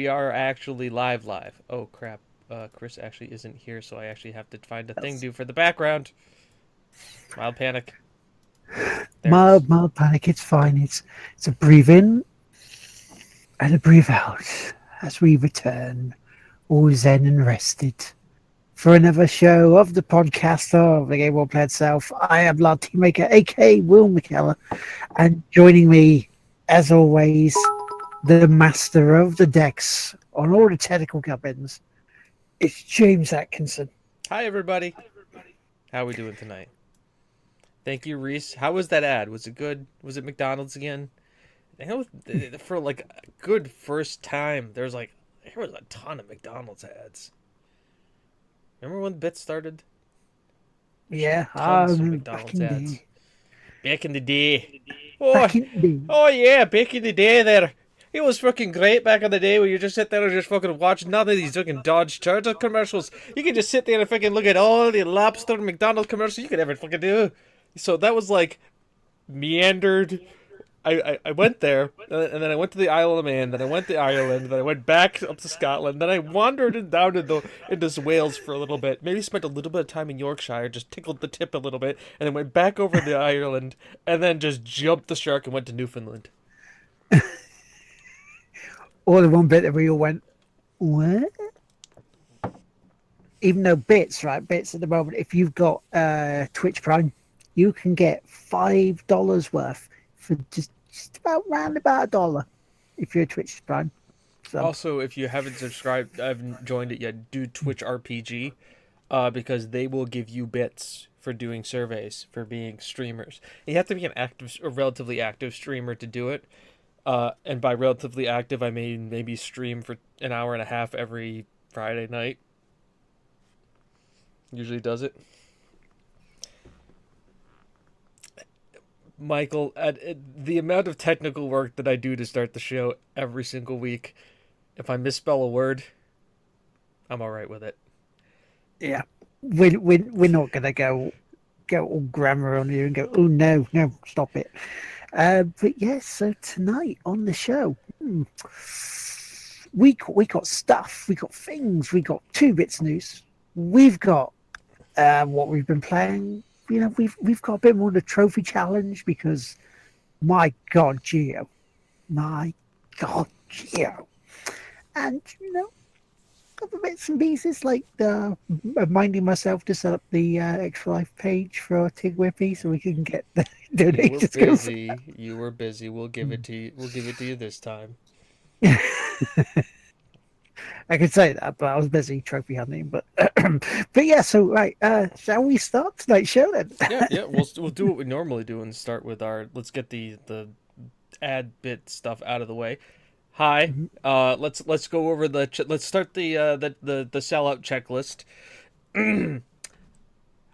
we are actually live. Oh crap. Chris actually isn't here, so I actually have to find a thing to That's do for the background. Mild panic. There it is. mild panic. It's fine. It's a breathe in and a breathe out as we return, all zen and rested for another show of the podcast of the Game World Play Itself. I am Lardteamaker, aka Will McKellar, and joining me, as always, the master of the decks on all the technical gubbins. It's James Atkinson. Hi everybody. How are we doing tonight? Thank you, Reese. How was that ad? Was it good? Was it McDonald's again? For like a good first time, there was a ton of McDonald's ads. Remember when Bit started? Yeah, Tons of back McDonald's in ads. the Back in the day. Oh, back in the oh yeah, back in the day there. It was fucking great back in the day where you just sit there and just fucking watch none of these fucking Dodge Charger commercials. You could just sit there and fucking look at all the lobster McDonald's commercials you could ever fucking do. So that was like meandered. I went there, and then I went to the Isle of Man, then I went to Ireland, then I went back up to Scotland, then I wandered down into Wales for a little bit, maybe spent a little bit of time in Yorkshire, just tickled the tip a little bit, and then went back over to Ireland, and then just jumped the shark and went to Newfoundland. all the one bit that we all went, what? Even though bits at the moment, if you've got Twitch Prime, you can get $5 worth for just about round about $1 if you're a Twitch Prime sub. Also, if you haven't subscribed, I haven't joined it yet, do Twitch RPG, because they will give you bits for doing surveys for being streamers. You have to be a relatively active streamer to do it. And by relatively active, I mean maybe stream for an hour and a half every Friday night. Usually does it. Michael, the amount of technical work that I do to start the show every single week, if I misspell a word, I'm all right with it. Yeah, we're not gonna go all grammar on you and go, oh no, stop it. But yes, so tonight on the show, we got stuff, we got things, we got 2 bits news, we've got what we've been playing. You know, we've got a bit more of the trophy challenge because my God, my God, Geo, and other bits and pieces like reminding myself to set up the extra life page for Tig Whippy so we can get the You were donations go for busy. You were busy. We'll give it to you. We'll give it to you this time. that. I could say that, but I was busy trophy hunting. But but yeah, so right, shall we start tonight's show then? Yeah. We'll do what we normally do and start with our. Let's get the ad bit stuff out of the way. Hi. Let's go over let's start the sellout checklist.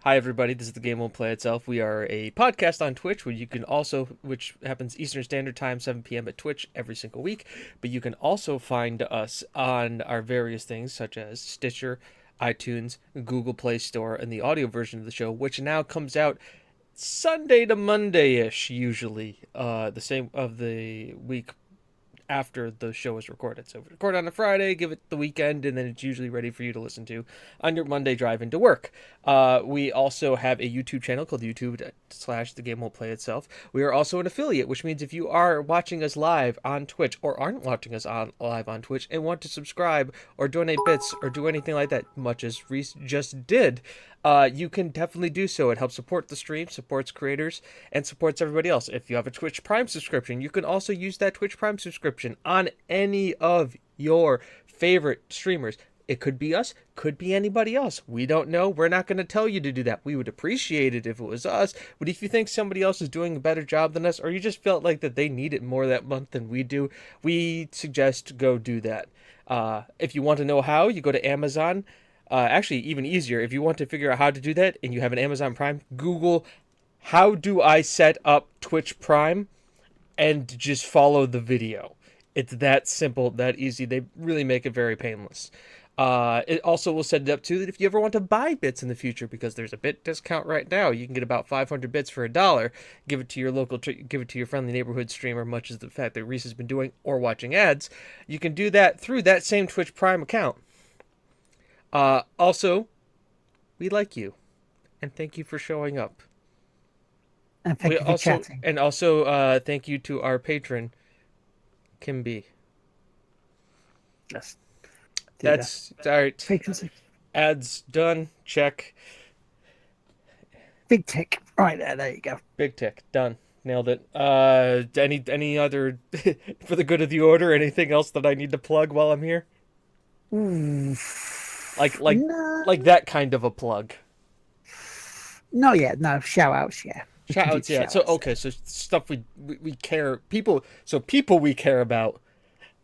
Hi everybody, this is the Game Won't Play Itself. We are a podcast on Twitch which happens Eastern Standard Time, 7 p.m. at Twitch every single week. But you can also find us on our various things such as Stitcher, iTunes, Google Play Store, and the audio version of the show, which now comes out Sunday to Monday-ish, usually. The same of the week after the show is recorded. So we record on a Friday, give it the weekend, and then it's usually ready for you to listen to on your Monday drive into work. We also have a YouTube channel called YouTube.com/The Game Won't Play Itself. We are also an affiliate, which means if you are watching us live on Twitch or aren't watching us live on Twitch and want to subscribe or donate bits or do anything like that, much as Reese just did, you can definitely do so. It helps support the stream, supports creators, and supports everybody else. If you have a Twitch Prime subscription, you can also use that Twitch Prime subscription on any of your favorite streamers. It could be us, could be anybody else. We don't know. We're not going to tell you to do that. We would appreciate it if it was us, but if you think somebody else is doing a better job than us, or you just felt like that they need it more that month than we do, we suggest go do that. If you want to know how, you go to Amazon. Actually, even easier, if you want to figure out how to do that and you have an Amazon Prime, Google, how do I set up Twitch Prime, and just follow the video. It's that simple, that easy. They really make it very painless. It also will set it up too that if you ever want to buy bits in the future, because there's a bit discount right now, you can get about 500 bits for $1. Give it to your give it to your friendly neighborhood streamer, much as the fact that Reese has been doing, or watching ads. You can do that through that same Twitch Prime account. Also, we like you, and thank you for showing up. And thank you for chatting. And also, thank you to our patron, Kim B. Yes. That's all right. Frequency. Ads done. Check. Big tick. Right there you go. Big tick. Done. Nailed it. Any other for the good of the order? Anything else that I need to plug while I'm here? Ooh. Like that kind of a plug. No, yeah, no shout outs, yeah. Shout outs, yeah. So okay, so stuff we care people. So people we care about,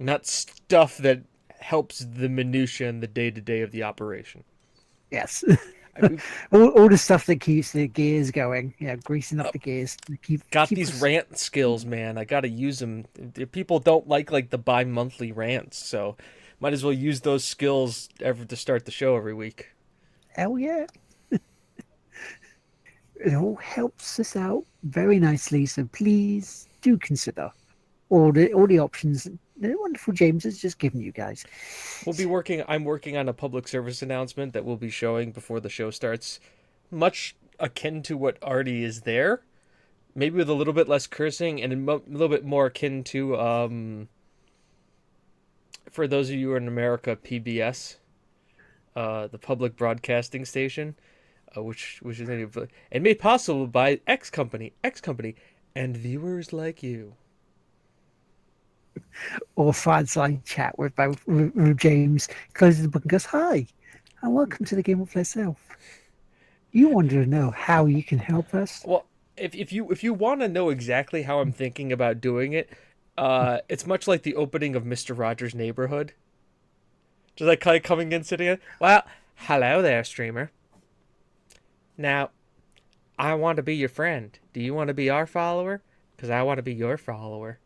not stuff that helps the minutia and the day to day of the operation. Yes. all the stuff that keeps the gears going. Yeah, greasing up the gears. Keep these rant skills, man. I gotta use them. People don't like the bi-monthly rants, so might as well use those skills to start the show every week. Hell yeah. It all helps us out very nicely, so please do consider all the options the wonderful James has just given you guys. I'm working on a public service announcement that we'll be showing before the show starts, much akin to what already is there, maybe with a little bit less cursing and a little bit more akin to for those of you who are in America, PBS, the public broadcasting station, which is and made possible by X company, and viewers like you. Or fireside chat with James, closes the book and goes, "Hi, and welcome to the Game of Yourself. You want to know how you can help us?" Well, if you want to know exactly how I'm thinking about doing it, it's much like the opening of Mr. Rogers' Neighborhood. Just like coming in, sitting in. Well, hello there, streamer. Now, I want to be your friend. Do you want to be our follower? Because I want to be your follower.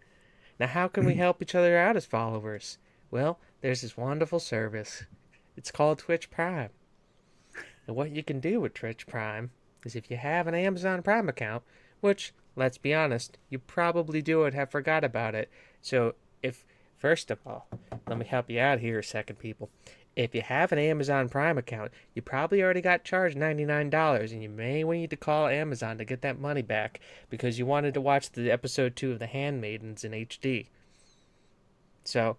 Now, how can we help each other out as followers? Well, there's this wonderful service. It's called Twitch Prime. And what you can do with Twitch Prime is if you have an Amazon Prime account, which, let's be honest, you probably do and have forgot about it. So, first of all, let me help you out here a second, people. If you have an Amazon Prime account, you probably already got charged $99, and you may need to call Amazon to get that money back because you wanted to watch the episode 2 of The Handmaidens in HD. So,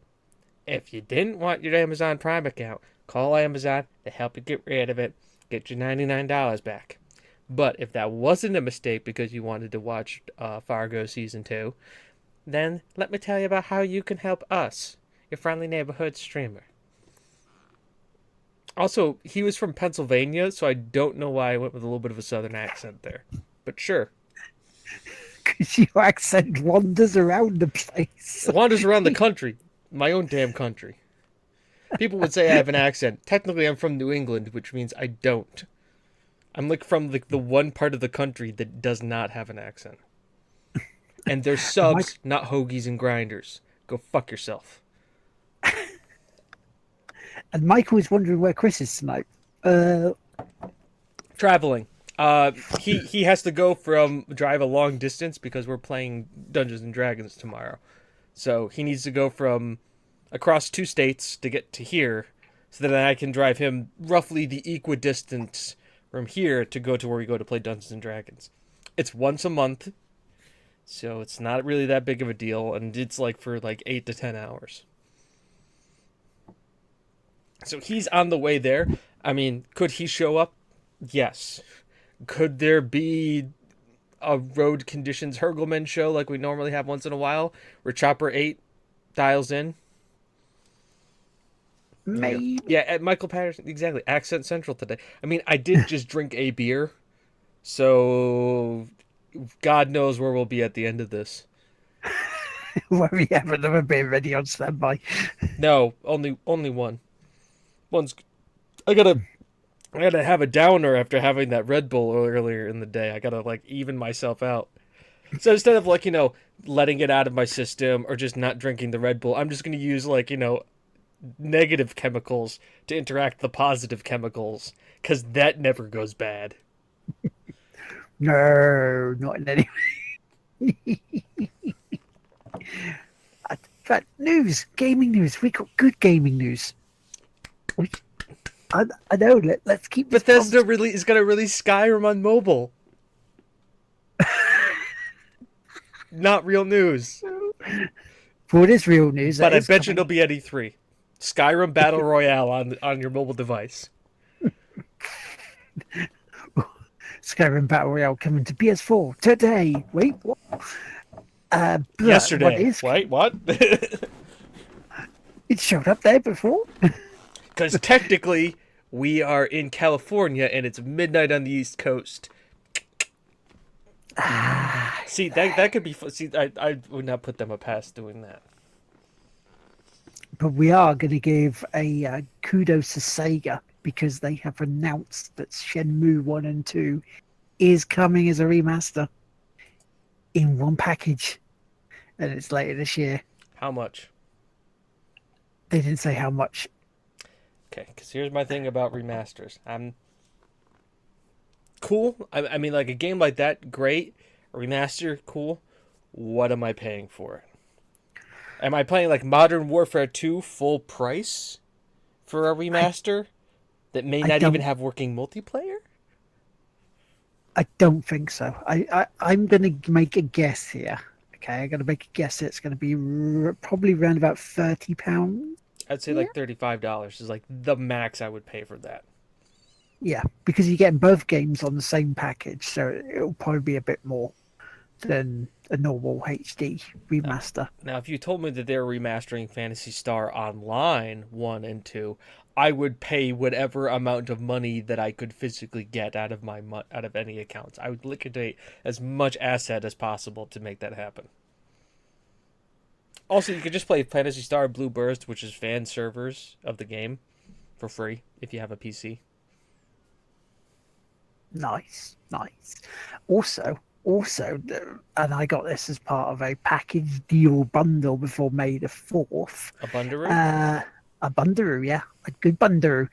if you didn't want your Amazon Prime account, call Amazon to help you get rid of it, get your $99 back. But if that wasn't a mistake because you wanted to watch Fargo Season 2, then let me tell you about how you can help us, your friendly neighborhood streamer. Also, he was from Pennsylvania, so I don't know why I went with a little bit of a southern accent there. But sure. Because your accent wanders around the place. It wanders around the country. My own damn country. People would say I have an accent. Technically, I'm from New England, which means I don't. I'm from the one part of the country that does not have an accent. And they're subs, not hoagies and grinders. Go fuck yourself. And Michael is wondering where Chris is tonight. Traveling. He has to drive a long distance because we're playing Dungeons and Dragons tomorrow. So he needs to go from across 2 states to get to here, so that I can drive him roughly the equidistance from here to go to where we go to play Dungeons and Dragons. It's once a month, so it's not really that big of a deal, and it's for 8 to 10 hours. So he's on the way there. I mean, could he show up? Yes. Could there be a road conditions Hurgleman show like we normally have once in a while, where Chopper 8 dials in? Maybe. Yeah, at Michael Patterson, exactly. Accent Central today. I mean, I did just drink a beer, so God knows where we'll be at the end of this. Where we have another beer ready on standby. No, only one. I gotta have a downer after having that Red Bull earlier in the day. I gotta even myself out. So instead of letting it out of my system or just not drinking the Red Bull, I'm just gonna use negative chemicals to interact with the positive chemicals, because that never goes bad. No, not in any way. But news, gaming news. We got good gaming news. I know. Let's keep this. Bethesda is going to release Skyrim on mobile. Not real news. For this real news, But I bet you it'll be at E3. Skyrim Battle Royale on your mobile device. Skyrim Battle Royale coming to PS4 today. Wait, what? Yesterday. Wait, what? It showed up there before. Because technically, we are in California and it's midnight on the East Coast. See, that could be fun. See, I would not put them a pass doing that. But we are going to give a kudos to Sega because they have announced that Shenmue 1 and 2 is coming as a remaster in one package. And it's later this year. How much? They didn't say how much. Okay, because here's my thing about remasters. I'm cool. I mean, like a game like that, great. A remaster, cool. What am I paying for it? Am I playing like Modern Warfare 2 full price for a remaster that may not even have working multiplayer? I don't think so. I'm going to make a guess here. Okay, I'm going to make a guess. It's going to be probably around about £30. I'd say like $35 is like the max I would pay for that. Yeah, because you get both games on the same package, so it'll probably be a bit more than a normal HD remaster. Now, if you told me that they were remastering Phantasy Star Online 1 and 2, I would pay whatever amount of money that I could physically get out of any accounts. I would liquidate as much asset as possible to make that happen. Also, you could just play Phantasy Star Blue Burst, which is fan servers of the game, for free if you have a PC. Nice. Also, and I got this as part of a package deal bundle before May the 4th. A Bundaroo? A Bundaroo, yeah. A good Bundaroo.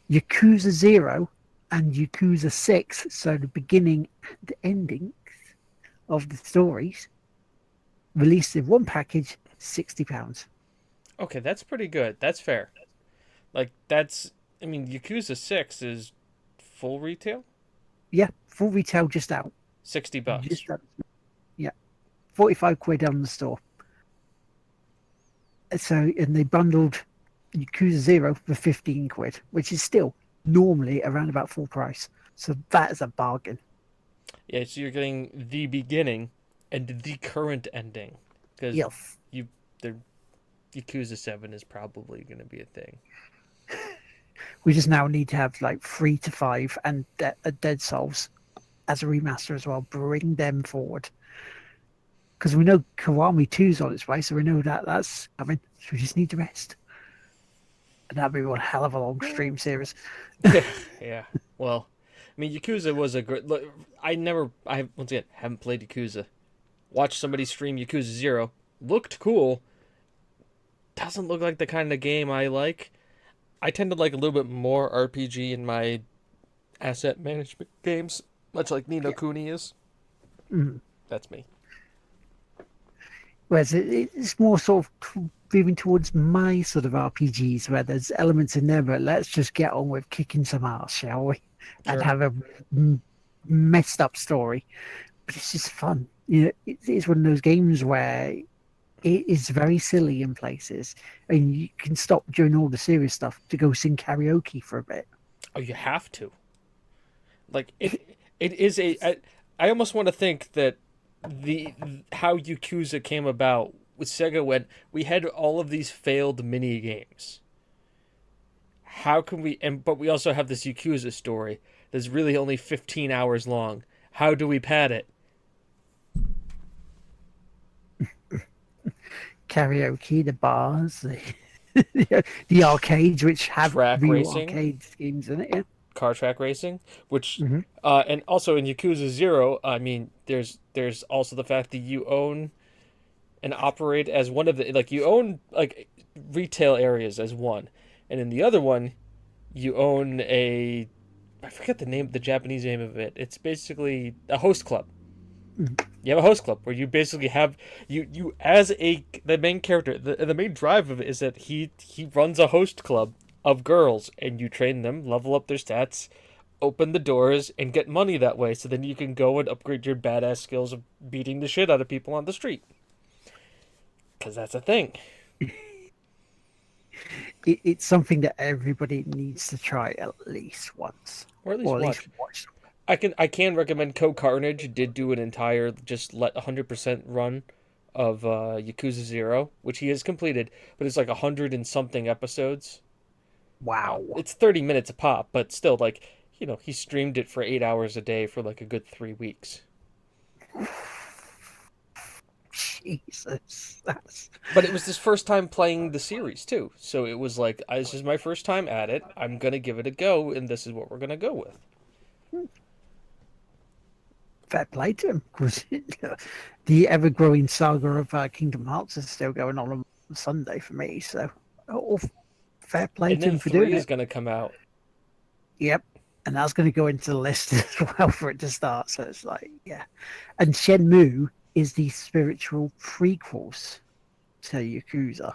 Yakuza 0 and Yakuza 6, so the beginning and endings of the stories, released in one package, £60. Okay, that's pretty good. That's fair. Like, Yakuza 6 is full retail? Yeah, full retail just out. $60. Just out. Yeah. 45 quid on the store. So, and they bundled Yakuza 0 for 15 quid, which is still normally around about full price. So that is a bargain. Yeah, so you're getting the beginning and the current ending. Because the Yakuza 7 is probably going to be a thing. We just now need to have like 3 to 5 and Dead Souls as a remaster as well. Bring them forward. Because we know Kiwami 2's on its way, so we know that's coming. So we just need the rest. And that'd be one hell of a long stream series. Yeah. Well, I mean, Yakuza was a great... Look, once again, haven't played Yakuza. Watched somebody stream Yakuza 0. Looked cool. Doesn't look like the kind of game I like. I tend to like a little bit more RPG in my asset management games, much like Ni no Kuni is. Mm-hmm. That's me. Whereas it's more sort of moving towards my sort of RPGs where there's elements in there, but let's just get on with kicking some ass, shall we? Sure. And have a messed up story. But it's just fun. You know, it's one of those games where it is very silly in places, and you can stop during all the serious stuff to go sing karaoke for a bit. Oh, you have to. Like it is I almost want to think that how Yakuza came about with Sega when we had all of these failed mini games. How can but we also have this Yakuza story that's really only 15 hours long. How do we pad it? Karaoke, the bars, the arcades, which have track real racing arcade schemes in it. Yeah. Car track racing, which and also in Yakuza 0, I mean, there's also the fact that you own and operate as one of the, like, you own like retail areas as one, and in the other one you own a, I forget the Japanese name of it. It's basically a host club. You have a host club where you basically have you as a the main character. The main drive of it is that he runs a host club of girls, and you train them, level up their stats, open the doors, and get money that way. So then you can go and upgrade your badass skills of beating the shit out of people on the street. Because that's a thing. It's something that everybody needs to try at least once, Or at least or at least watch. watch. I can recommend Co Carnage did do an entire just let 100% run of Yakuza 0, which he has completed, but it's like 100 and something episodes. Wow. It's 30 minutes a pop, but still, like, he streamed it for 8 hours a day for like a good 3 weeks. Jesus, that's But it was his first time playing the series too, so it was like, this is my first time at it. I'm gonna give it a go, and this is what we're gonna go with. fair play to him. Because the ever-growing saga of Kingdom Hearts is still going on Sunday for me. So, oh, fair play And to then him for 3 doing is it. gonna come out. Yep. And that's going to go into the list as well for it to start. So it's like, yeah. And Shenmue is the spiritual prequels to Yakuza.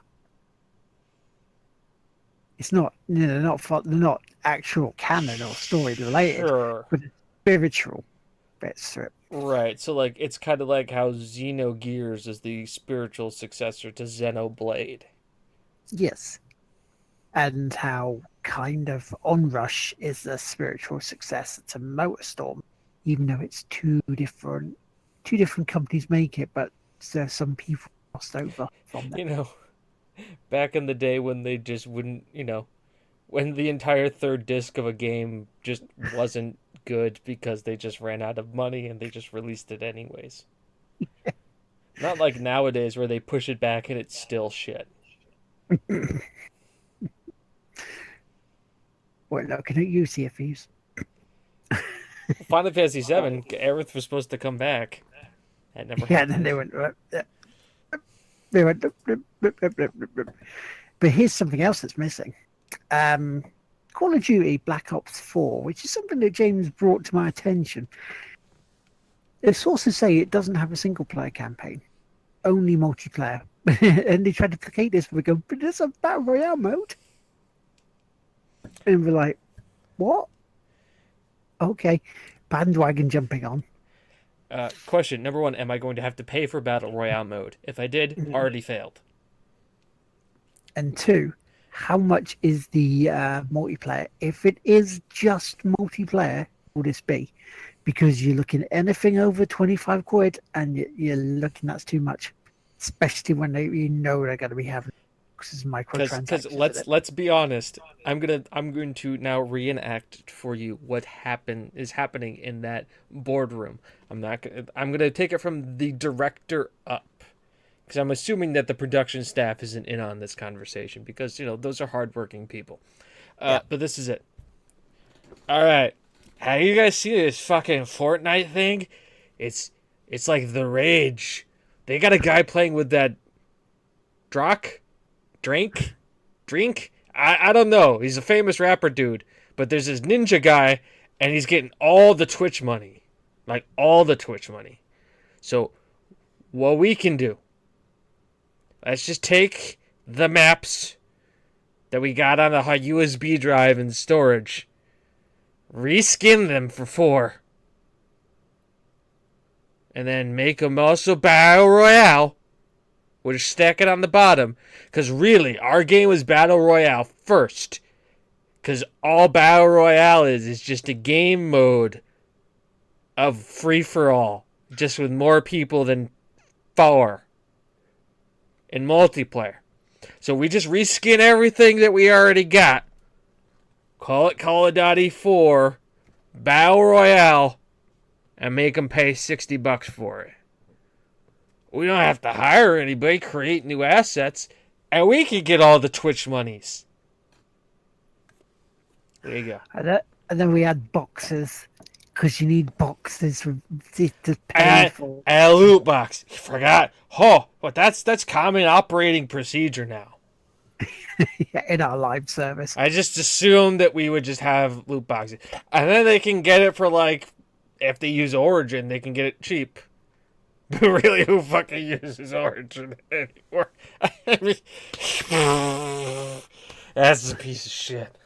It's not, they're not actual canon or story related, Sure. but it's spiritual bits to it. Right, so like it's kind of like how Xenogears is the spiritual successor to Xenoblade. Yes. And how kind of Onrush is the spiritual successor to Motorstorm, even though it's two different companies make it, but there's some people crossed over from them. You know, back in the day when they just wouldn't, when the entire third disc of a game just wasn't good because they just ran out of money and they just released it anyways. Not like nowadays where they push it back and it's still shit. We're looking at you, CFEs. Final Fantasy VII, Aerith was supposed to come back. That never Yeah, and then happened. they went, but here's something else that's missing. Call of Duty Black Ops 4, which is something that James brought to my attention. The sources say it doesn't have a single player campaign, only multiplayer. And they tried to placate this, but we go, but there's a battle royale mode. And we're like, what? Okay, bandwagon jumping on. Question number one: am I going to have to pay for Battle Royale mode? If I did, already failed. And two, how much is the multiplayer? If it is just multiplayer, will this be? Because you're looking at anything over 25 quid, and you're looking, that's too much, especially when you know they're going to be having microtransactions. Because let's be honest, I'm going to now reenact for you what is happening in that boardroom. I'm gonna take it from the director up, because I'm assuming that the production staff isn't in on this conversation, because those are hardworking people. Yeah. But this is it. All right, have you guys seen this fucking Fortnite thing? It's like the rage. They got a guy playing with that drink. I don't know. He's a famous rapper dude, but there's this ninja guy, and he's getting all the Twitch money, like all the Twitch money. So what we can do? Let's just take the maps that we got on a USB drive in storage, reskin them for 4, and then make them also Battle Royale. We'll just stack it on the bottom. Because really, our game was Battle Royale first. Because all Battle Royale is just a game mode of free-for-all. Just with more people than 4. In multiplayer. So we just reskin everything that we already got. Call it Call of Duty 4. Battle Royale. And make them pay $60 for it. We don't have to hire anybody, create new assets, and we can get all the Twitch monies. There you go. And then we had boxes because you need boxes to pay And for. a loot box. You forgot. Oh, but that's common operating procedure now. In our live service. I just assumed that we would just have loot boxes. And then they can get it for, like, if they use Origin, they can get it cheap. But really, who fucking uses Origin anymore? I mean, that's a piece of shit.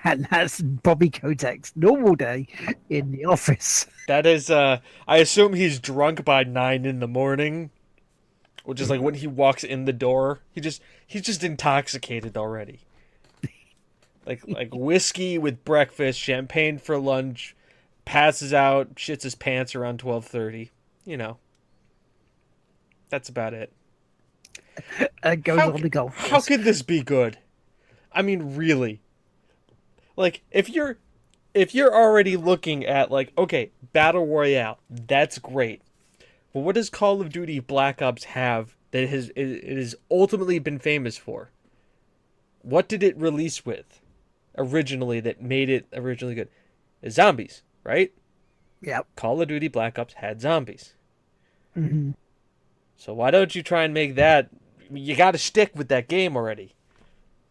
And that's Bobby Kotick's normal day in the office. That is, I assume he's drunk by 9 in the morning. Which is like when he walks in the door, he's just intoxicated already. Like whiskey with breakfast, champagne for lunch, passes out, shits his pants around 12:30. You know. That's about it. Goes on the golf course. How could this be good? I mean, really. Like, if you're already looking at, like, okay, Battle Royale, that's great. But what does Call of Duty Black Ops have that it has ultimately been famous for? What did it release with originally that made it originally good? It's zombies, right? Yep. Call of Duty Black Ops had zombies. Mm-hmm. So why don't you try and make that? You got to stick with that game already.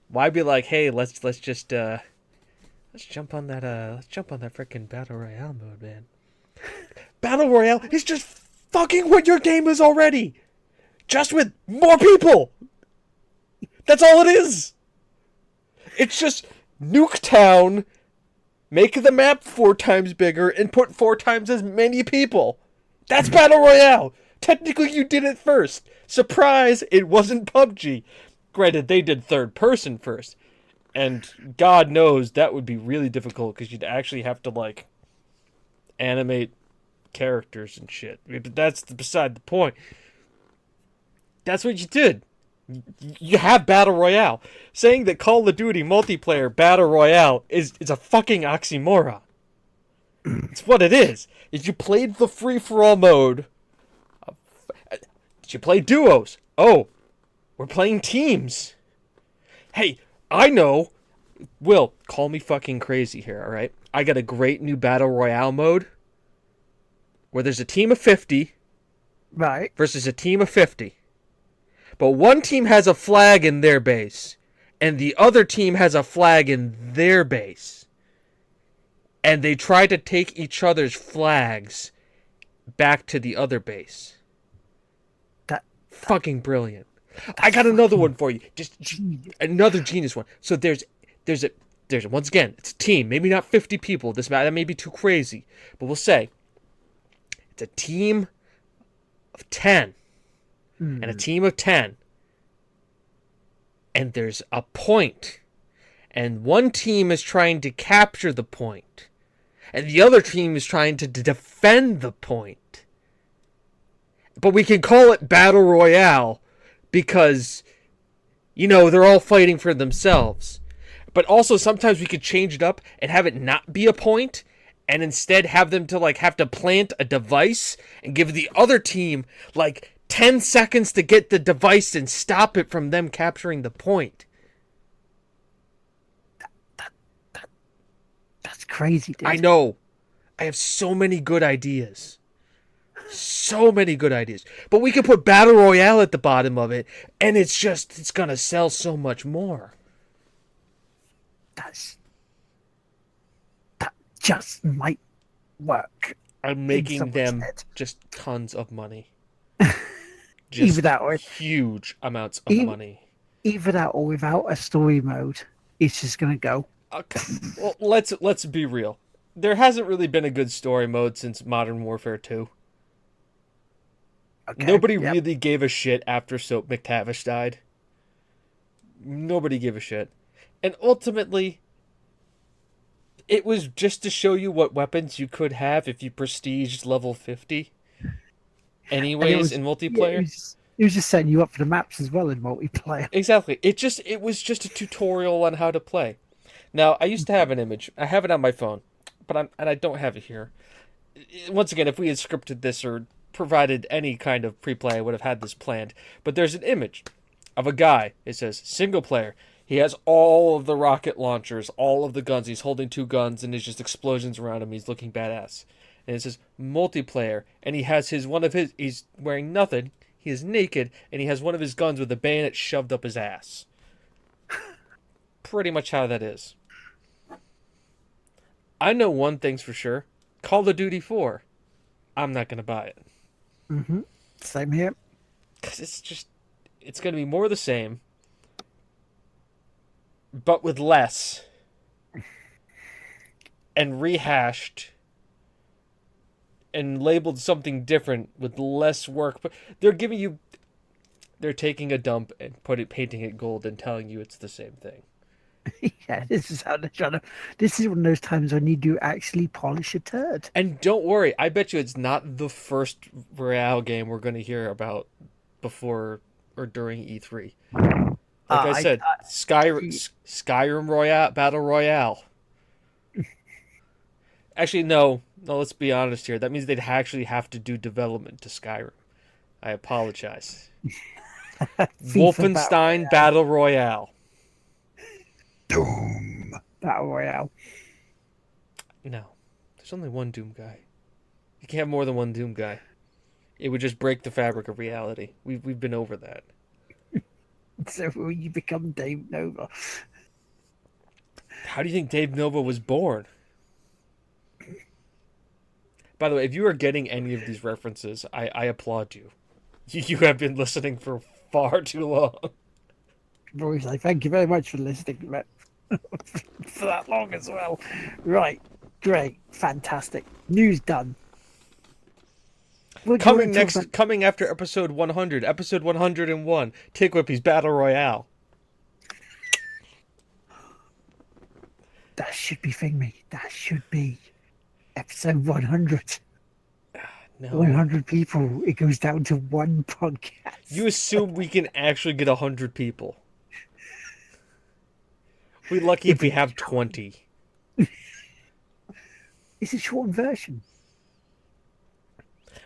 Why be like, hey, let's just let's jump on that freaking Battle Royale mode, man. Battle Royale is just fucking what your game is already. Just with more people. That's all it is. It's just nuke town, make the map 4 times bigger, and put 4 times as many people. That's Battle Royale. Technically, you did it first. Surprise, it wasn't PUBG. Granted, they did third person first. And God knows that would be really difficult because you'd actually have to, like, animate characters and shit. But that's beside the point. That's what you did. You have Battle Royale. Saying that Call of Duty multiplayer Battle Royale is a fucking oxymoron. It's what it is. If you played the free-for-all mode, did you play duos? Oh, we're playing teams. Hey, I know. Will, call me fucking crazy here, alright? I got a great new Battle Royale mode where there's a team of 50 Right. versus a team of 50. But one team has a flag in their base, and the other team has a flag in their base. And they try to take each other's flags back to the other base. Fucking brilliant. I got another one for you. Just another genius one. So there's once again, it's a team. Maybe not 50 people. That may be too crazy. But we'll say it's a team of 10. And a team of 10. And there's a point. And one team is trying to capture the point. And the other team is trying to defend the point. But we can call it Battle Royale because, you know, they're all fighting for themselves. But also sometimes we could change it up and have it not be a point and instead have them to, like, have to plant a device and give the other team, like, 10 seconds to get the device and stop it from them capturing the point. That's crazy, dude. I know. I have so many good ideas. So many good ideas. But we could put Battle Royale at the bottom of it, and it's going to sell so much more. That just might work. I'm making them just tons of money. Just Either that or huge amounts of money. Either that or without a story mode, it's just going to go. Okay. Well, let's be real. There hasn't really been a good story mode since Modern Warfare 2. Okay, Nobody really gave a shit after Soap McTavish died. Nobody gave a shit. And ultimately, it was just to show you what weapons you could have if you prestiged level 50. Anyways, in multiplayer. It was just setting you up for the maps as well in multiplayer. Exactly. It was just a tutorial on how to play. Now, I used to have an image. I have it on my phone, but I don't have it here. Once again, if we had scripted this or provided any kind of pre-play, I would have had this planned. But there's an image of a guy. It says single player. He has all of the rocket launchers, all of the guns. He's holding 2 guns, and there's just explosions around him. He's looking badass. And it says multiplayer, and he has he's wearing nothing. He is naked, and he has one of his guns with a bayonet shoved up his ass. Pretty much how that is. I know one thing's for sure. Call of Duty 4. I'm not going to buy it. Mm-hmm. Same here. Because it's going to be more of the same, but with less. And rehashed. And labeled something different with less work. But they're taking a dump and painting it gold and telling you it's the same thing. Yeah, this is how they're trying to. This is one of those times when you do actually polish a turd. And don't worry, I bet you it's not the first Royale game we're going to hear about before or during E3. Like I said, Skyrim Royale, Battle Royale. Actually, no, let's be honest here. That means they'd actually have to do development to Skyrim. I apologize. Wolfenstein Battle Royale. Doom Battle Royale. No, there's only one Doom guy. You can't have more than one Doom guy. It would just break the fabric of reality. We've been over that. So will you become Dave Nova? How do you think Dave Nova was born? By the way, if you are getting any of these references, I applaud you. You have been listening for far too long. Boys, thank you very much for listening, Matt. For that long as well. Right, great, fantastic. News done. Coming after episode 100, episode 101, Tick Whippy's Battle Royale. That should be Thing Me. That should be episode 100. No. 100 people. It goes down to one podcast. You assume we can actually get 100 people. We're lucky if we have 20. It's a short version.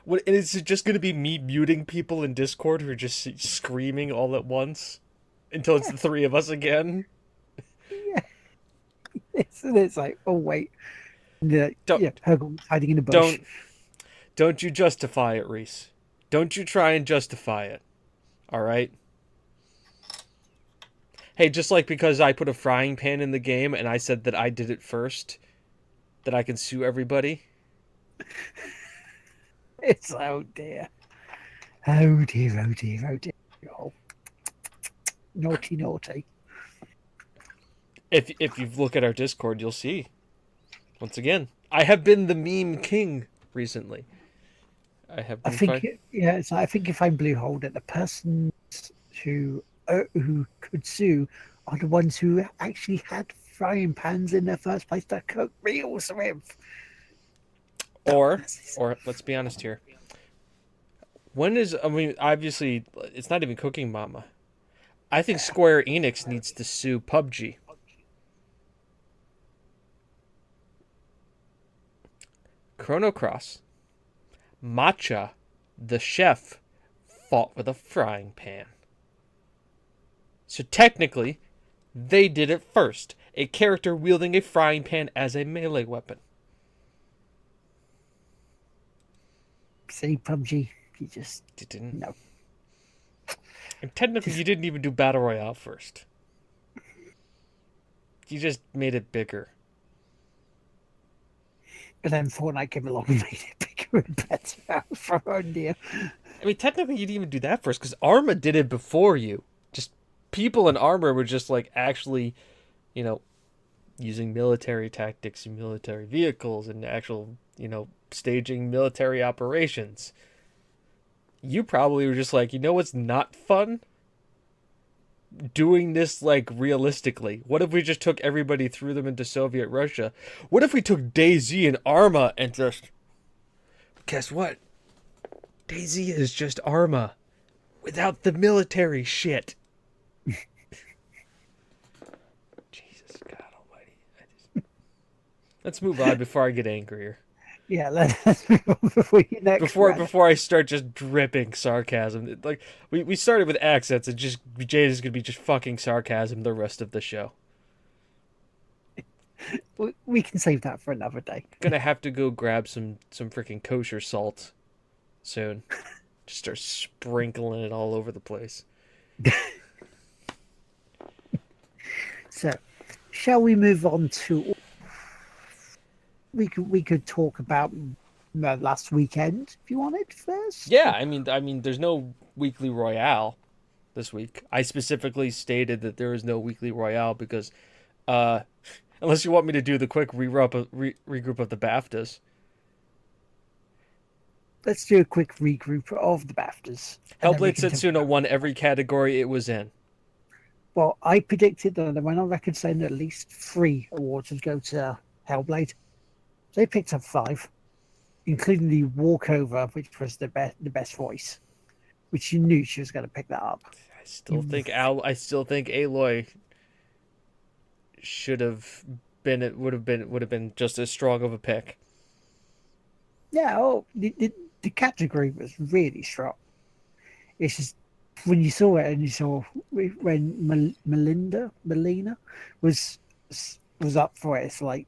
What, and is it just going to be me muting people in Discord who are just screaming all at once until it's the 3 of us again? Yeah. It's like, oh, wait. Hurgleman's hiding in the bush. Don't you justify it, Reese. Don't you try and justify it. All right? Hey, just like because I put a frying pan in the game and I said that I did it first, that I can sue everybody. It's oh dear. Oh dear, oh dear, oh dear. Oh. Naughty, naughty. If you look at our Discord, you'll see. Once again, I have been the meme king recently. I think if I'm Blue Hole, that the persons who could sue are the ones who actually had frying pans in their first place to cook meals with. Or let's be honest here. Obviously, it's not even Cooking Mama. I think Square Enix needs to sue PUBG. Chrono Cross, Matcha, the chef, fought with a frying pan. So technically, they did it first. A character wielding a frying pan as a melee weapon. See, PUBG, you didn't. No. And technically, you didn't even do Battle Royale first. You just made it bigger. And then Fortnite came along and made it bigger and better from India. I mean, technically, you didn't even do that first, because Arma did it before you. Just people in Arma were just, like, actually, using military tactics and military vehicles and actual, staging military operations. You probably were just like, what's not fun? Doing this, like, realistically. What if we just took everybody, threw them into Soviet Russia? What if we took DayZ and Arma and just... Guess what? DayZ is just Arma. Without the military shit. Jesus God almighty. Let's move on before I get angrier. Yeah, let's move on before your next before rant. before I start just dripping sarcasm. Like we started with accents, and just Jade is gonna be just fucking sarcasm the rest of the show. We can save that for another day. Gonna have to go grab some freaking kosher salt soon. Just start sprinkling it all over the place. So, shall we move on to? We could talk about last weekend if you wanted first. Yeah, I mean, there's no weekly royale this week. I specifically stated that there is no weekly royale because, uh, unless you want me to do the quick regroup of the BAFTAs. Let's do a quick regroup of the BAFTAs, and then we Hellblade can talk Setsuna about. won every category it was in. Well, I predicted that I went on record saying that at least 3 awards would go to Hellblade. They picked up 5, including the walkover, which was the best voice, which you knew she was going to pick that up. I still think Aloy should have been. It would have been just as strong of a pick. Yeah, oh, the category was really strong. It's just when you saw it and you saw when Melina was up for it, it's like,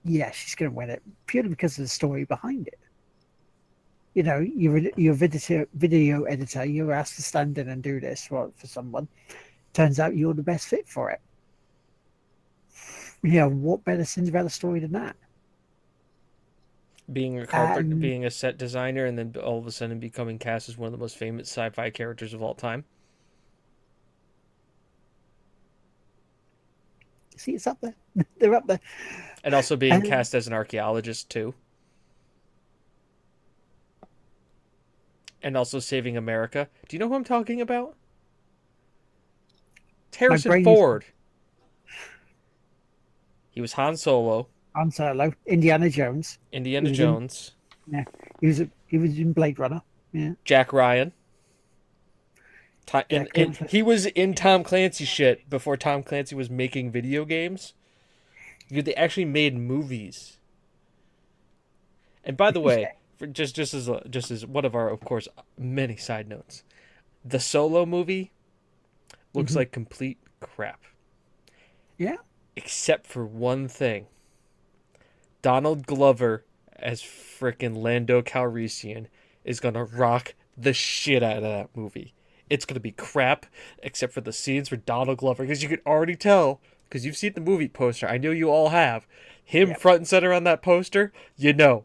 yeah, she's going to win it purely because of the story behind it. You know, you're a video editor. You're asked to stand in and do this for someone. Turns out you're the best fit for it. You know, what better Cinderella story than that? Being a set designer, and then all of a sudden becoming cast as one of the most famous sci-fi characters of all time. See, it's up there. They're up there. And also being And cast as an archaeologist too. And also saving America. Do you know who I'm talking about? my Harrison brain is Ford. He was Han Solo, Han Solo, Indiana Jones. He Indiana was in. Jones, Yeah, he was in Blade Runner. Yeah, Jack Ryan. yeah. And he was in Tom Clancy shit before Tom Clancy was making video games. They actually made movies. And by the way, for just as one of our, of course, many side notes, the Solo movie looks like complete crap, Yeah, except for one thing. Donald Glover as frickin' Lando Calrissian is gonna rock the shit out of that movie. It's gonna be crap, except for the scenes for Donald Glover, because you can already tell, because you've seen the movie poster. I know you all have. Him yeah. front and center on that poster, you know,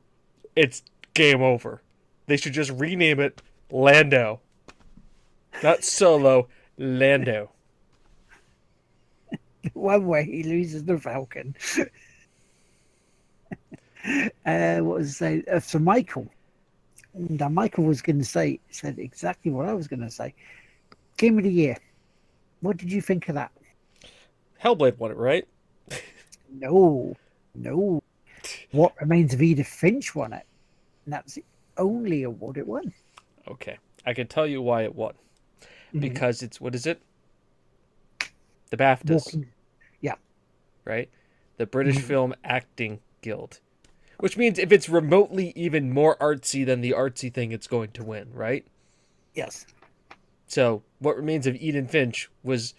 it's game over. They should just rename it Lando. Not Solo, Lando. One way he loses the Falcon. What was I say? So Michael. Now Michael was going to said exactly what I was going to say. Game of the year. What did you think of that? Hellblade won it, right? No, no. What Remains of Edith Finch won it, and that's the only award it won. Okay. I can tell you why it won. Because it's, what is it? The BAFTAs, Walking. Yeah. right? The British Film Acting Guild. Which means if it's remotely even more artsy than the artsy thing, it's going to win, right? Yes. So, What Remains of Eden Finch was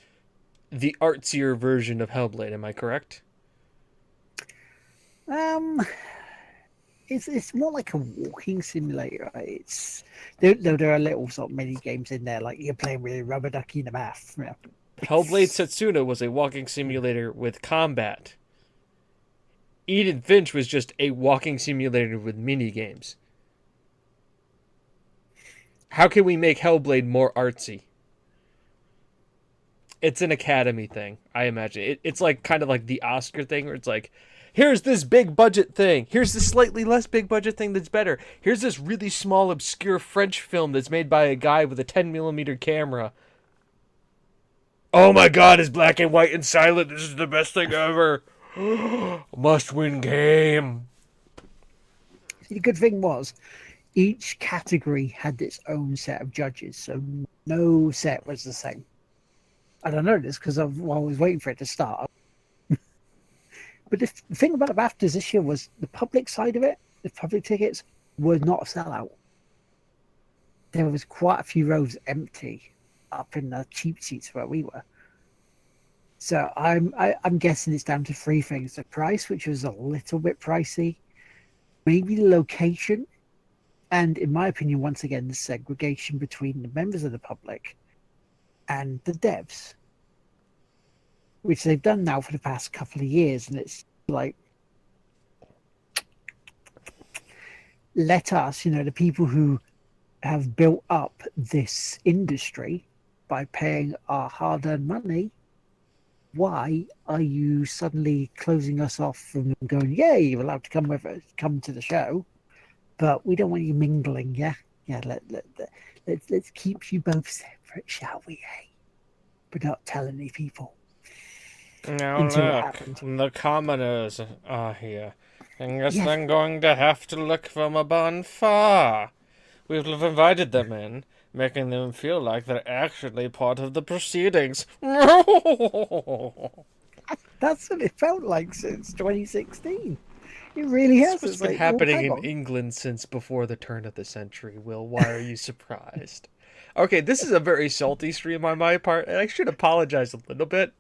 the artsier version of Hellblade, am I correct? It's more like a walking simulator. It's there are little sort of mini games in there, like you're playing with a rubber ducky in a bath. You know. Hellblade Setsuna was a walking simulator with combat. Eden Finch was just a walking simulator with mini games. How can we make Hellblade more artsy? It's an Academy thing, I imagine. It's like kind of like the Oscar thing, where it's like, here's this big budget thing. Here's this slightly less big budget thing that's better. Here's this really small, obscure French film that's made by a guy with a 10mm camera. Oh my god, it's black and white and silent. This is the best thing ever. Must win game. The good thing was, each category had its own set of judges, so no set was the same. I don't know this because I was waiting for it to start. But the thing about the BAFTAs this year was the public side of it the public tickets were not a sellout. There was quite a few rows empty up in the cheap seats where we were. So I'm guessing it's down to three things: the price, which was a little bit pricey, maybe the location, and in my opinion, once again, the segregation between the members of the public and the devs, which they've done now for the past couple of years, and it's like, let us, the people who have built up this industry by paying our hard-earned money, why are you suddenly closing us off from going, yay, you're allowed to come with us, come to the show, but we don't want you mingling, yeah? Yeah, let's keep you both separate, shall we, eh? But not tell any people. Now Until it look, happened. the commoners are here. I guess Yes. they're going to have to look from a bonfire. We've invited them in, making them feel like they're actually part of the proceedings. That's what it felt like since 2016. It really This has. has It's been like, well, happening hang in on. England since before the turn of the century, Will. Why are you surprised? Okay, this is a very salty stream on my part, and I should apologize a little bit.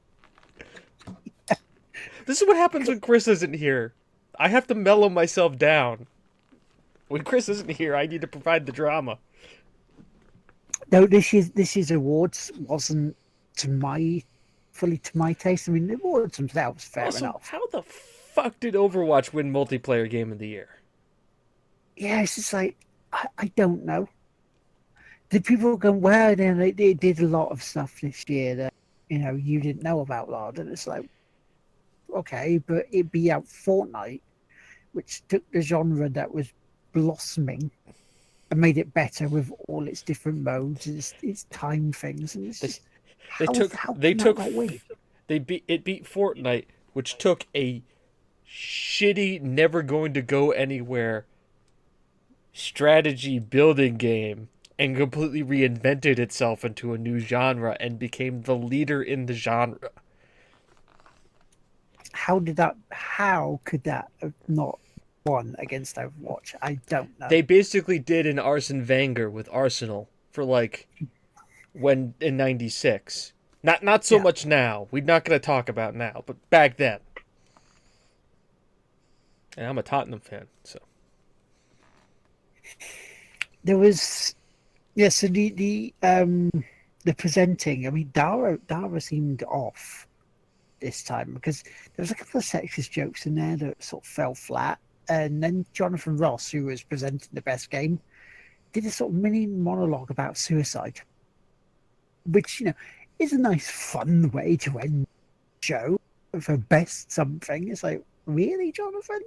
This is what happens when Chris isn't here. I have to mellow myself down. When Chris isn't here, I need to provide the drama. No, this year's awards wasn't fully to my taste. I mean, the awards themselves, fair Also, enough. how the fuck did Overwatch win multiplayer game of the year? Yeah, it's just like I don't know. Did people go, well, then they did a lot of stuff this year that you didn't know about, Lord, and it's like, okay, but it'd be out Fortnite, which took the genre that was blossoming and made it better with all its different modes and its time things, and it's They, just they how took how they can that took not win? they beat Fortnite, which took a shitty, never going to go anywhere strategy building game and completely reinvented itself into a new genre and became the leader in the genre. How could that have not won against Overwatch? I don't know. They basically did an Arsene Wenger with Arsenal for like when in '96. Not so Yeah, much now. We're not going to talk about now, but back then. And I'm a Tottenham fan, so there was, yeah. So the presenting. I mean, Dara seemed off this time because there was a couple of sexist jokes in there that sort of fell flat. And then Jonathan Ross, who was presenting the best game, did a sort of mini monologue about suicide, which is a nice, fun way to end the show for best something. It's like, really, Jonathan?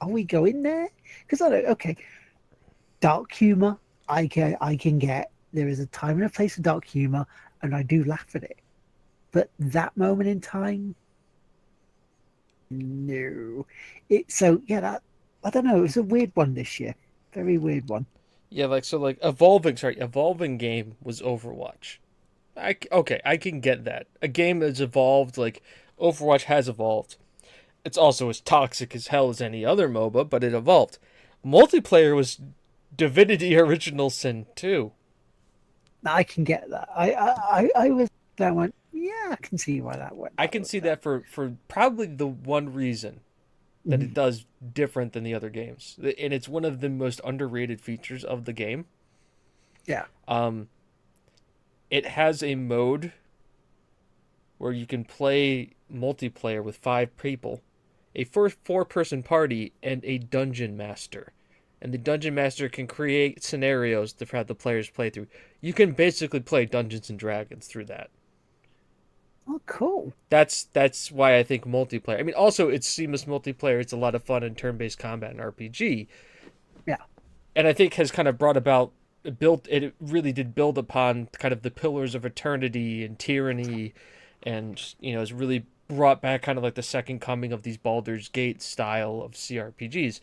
Are we going there? Because I don't. Okay, dark humor, I can get. There is a time and a place for dark humor, and I do laugh at it. But that moment in time, no. So yeah, that I don't know. It was a weird one this year. Very weird one. yeah, like evolving game was Overwatch. Okay, I can get that. A game that's evolved, like Overwatch has evolved. It's also as toxic as hell as any other MOBA, but it evolved. Multiplayer was Divinity Original Sin 2. I can get that. I was that one. Yeah, I can see why that went. I can see that for probably the one reason that it Mhm. does different than the other games. And it's one of the most underrated features of the game. Yeah. Um, it has a mode where you can play multiplayer with 5 people, a first 4-person party, and a dungeon master. And the dungeon master can create scenarios to have the players play through. You can basically play Dungeons and Dragons through that. Oh, cool. That's why I think multiplayer. I mean, also it's seamless multiplayer. It's a lot of fun in turn-based combat and RPG, Yeah. and I think has kind of brought about built. It really did build upon kind of the pillars of eternity and tyranny, and has really brought back kind of like the second coming of these Baldur's Gate style of CRPGs.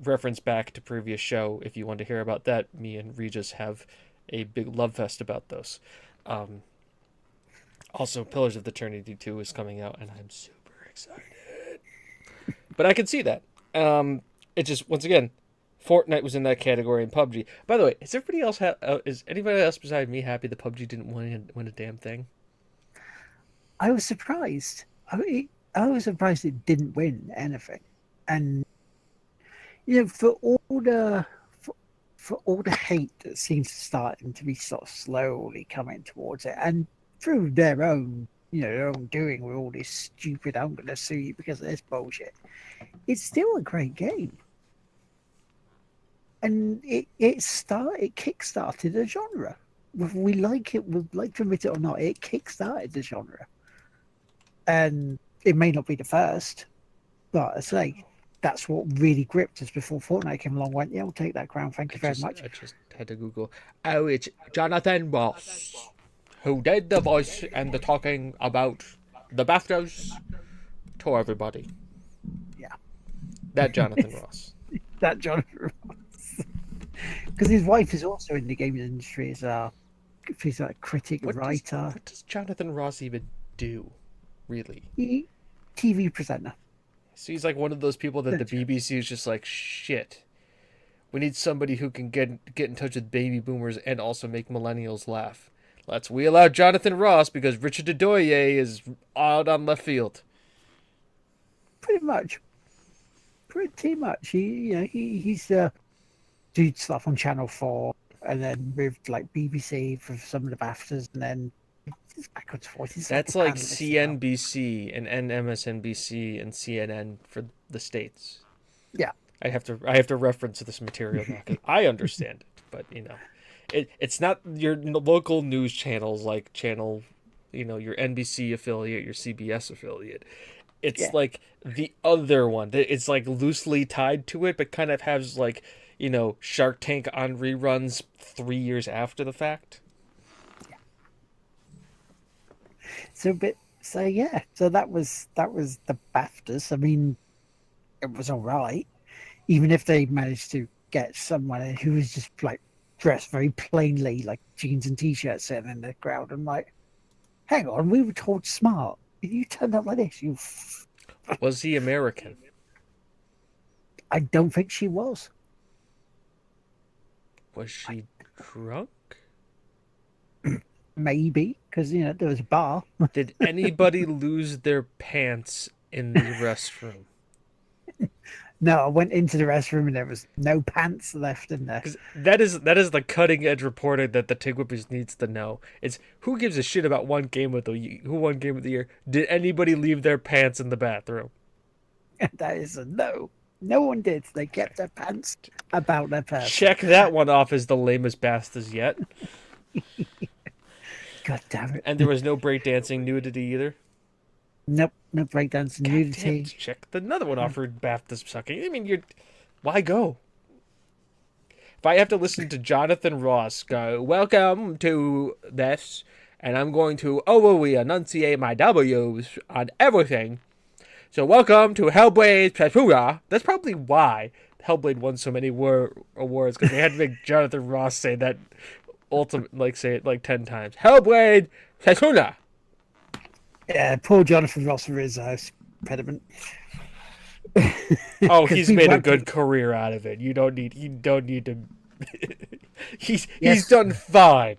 Reference back to previous show if you want to hear about that. Me and Regis have a big love fest about those. Um, Also, Pillars of Eternity 2 is coming out, and I'm super excited. But I can see that. It just, once again, Fortnite was in that category in PUBG. By the way, is anybody else besides me happy that PUBG didn't win a damn thing? I was surprised. I was surprised it didn't win anything. And for all the hate that seems to starting to be sort of slowly coming towards it, and through their own their own doing with all this stupid "I'm going to sue you because of this" bullshit, it's still a great game. And it kick-started a genre. Whether we like it, would like to admit it or not, it kick-started the genre. And it may not be the first, but I say that's what really gripped us before Fortnite came along. Went, yeah, we'll take that crown. Thank you very much. I just had to Google. Oh, it's Jonathan Ross, who did the voice and the talking about the BAFTAs to everybody. Yeah, That Jonathan Ross. that Jonathan Ross, because his wife is also in the gaming industry as a she's a critic, writer. What does Jonathan Ross even do, really? TV presenter. So he's like one of those people that the BBC is just like, shit. We need somebody who can get in touch with baby boomers and also make millennials laugh. Let's wheel out Jonathan Ross because Richard Dedoye is out on left field. Pretty much. He's did stuff on Channel 4 and then moved to like BBC for some of the BAFTAs and then backwards forwards. That's like CNBC and MSNBC and CNN for the States. Yeah. I have to reference this material now because I understand it, but it's not your local news channels like channel, your NBC affiliate, your CBS affiliate. It's like the other one. It's like loosely tied to it, but kind of has like, Shark Tank on reruns 3 years after the fact. Yeah. So that was the BAFTAs. I mean, it was all right. Even if they managed to get someone who was just like dressed very plainly, like jeans and t-shirts sitting in the crowd, I'm like, hang on, we were told smart. You turned up like this. Was he American? I don't think she was. Was she drunk? Maybe, because there was a bar. Did anybody lose their pants in the restroom? No, I went into the restroom and there was no pants left in there. That is the cutting edge reporting that the Tigwhippies needs to know. It's who gives a shit about who won game of the year? Did anybody leave their pants in the bathroom? That is a no. No one did. They kept their pants about their person. Check that one off as the lamest bastards yet. God damn it! And there was no breakdancing nudity either. Nope, no breakdancing nudity. Check another one off for BAFTA sucking. I mean, why go? If I have to listen to Jonathan Ross go, welcome to this, and I'm going to overly enunciate my W's on everything. So welcome to Hellblade Pepura. That's probably why Hellblade won so many awards, because they had to make Jonathan Ross say that say it like 10 times. Hellblade Pepura. Yeah, poor Jonathan Ross for his impediment. Oh, he's made a good career out of it. You don't need to. He's done fine.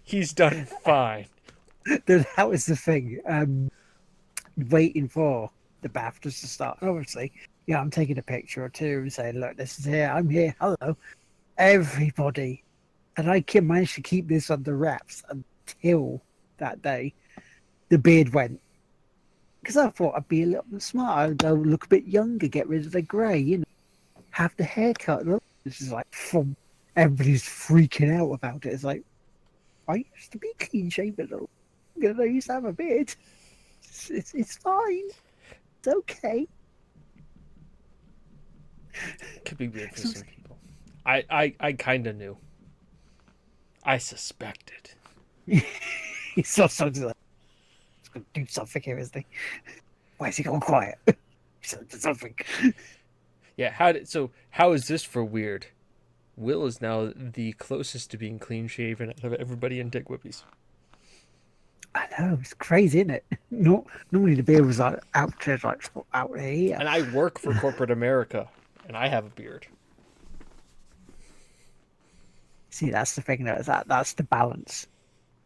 He's done fine. That was the thing. Waiting for the BAFTAs to start. Obviously, I'm taking a picture or two and saying, "Look, this is here. I'm here. Hello, everybody." And I managed to keep this under wraps until that day. The beard went, because I thought I'd be a little bit smart. I'd go look a bit younger, get rid of the grey, have the haircut. This is like fun. Everybody's freaking out about it. It's like, I used to be clean shaven. I used to have a beard. It's fine. It's okay. Could be weird for some people. I kind of knew. I suspected. He saw something like, he's going to do something here, isn't he? Why is he going quiet? He's going to do something. Yeah, how is this for weird? Will is now the closest to being clean shaven out of everybody in Dick Whippies. I know, it's crazy, isn't it? Not normally the beard was like out to like out here. And I work for corporate America, and I have a beard. See, that's the thing. That's the balance.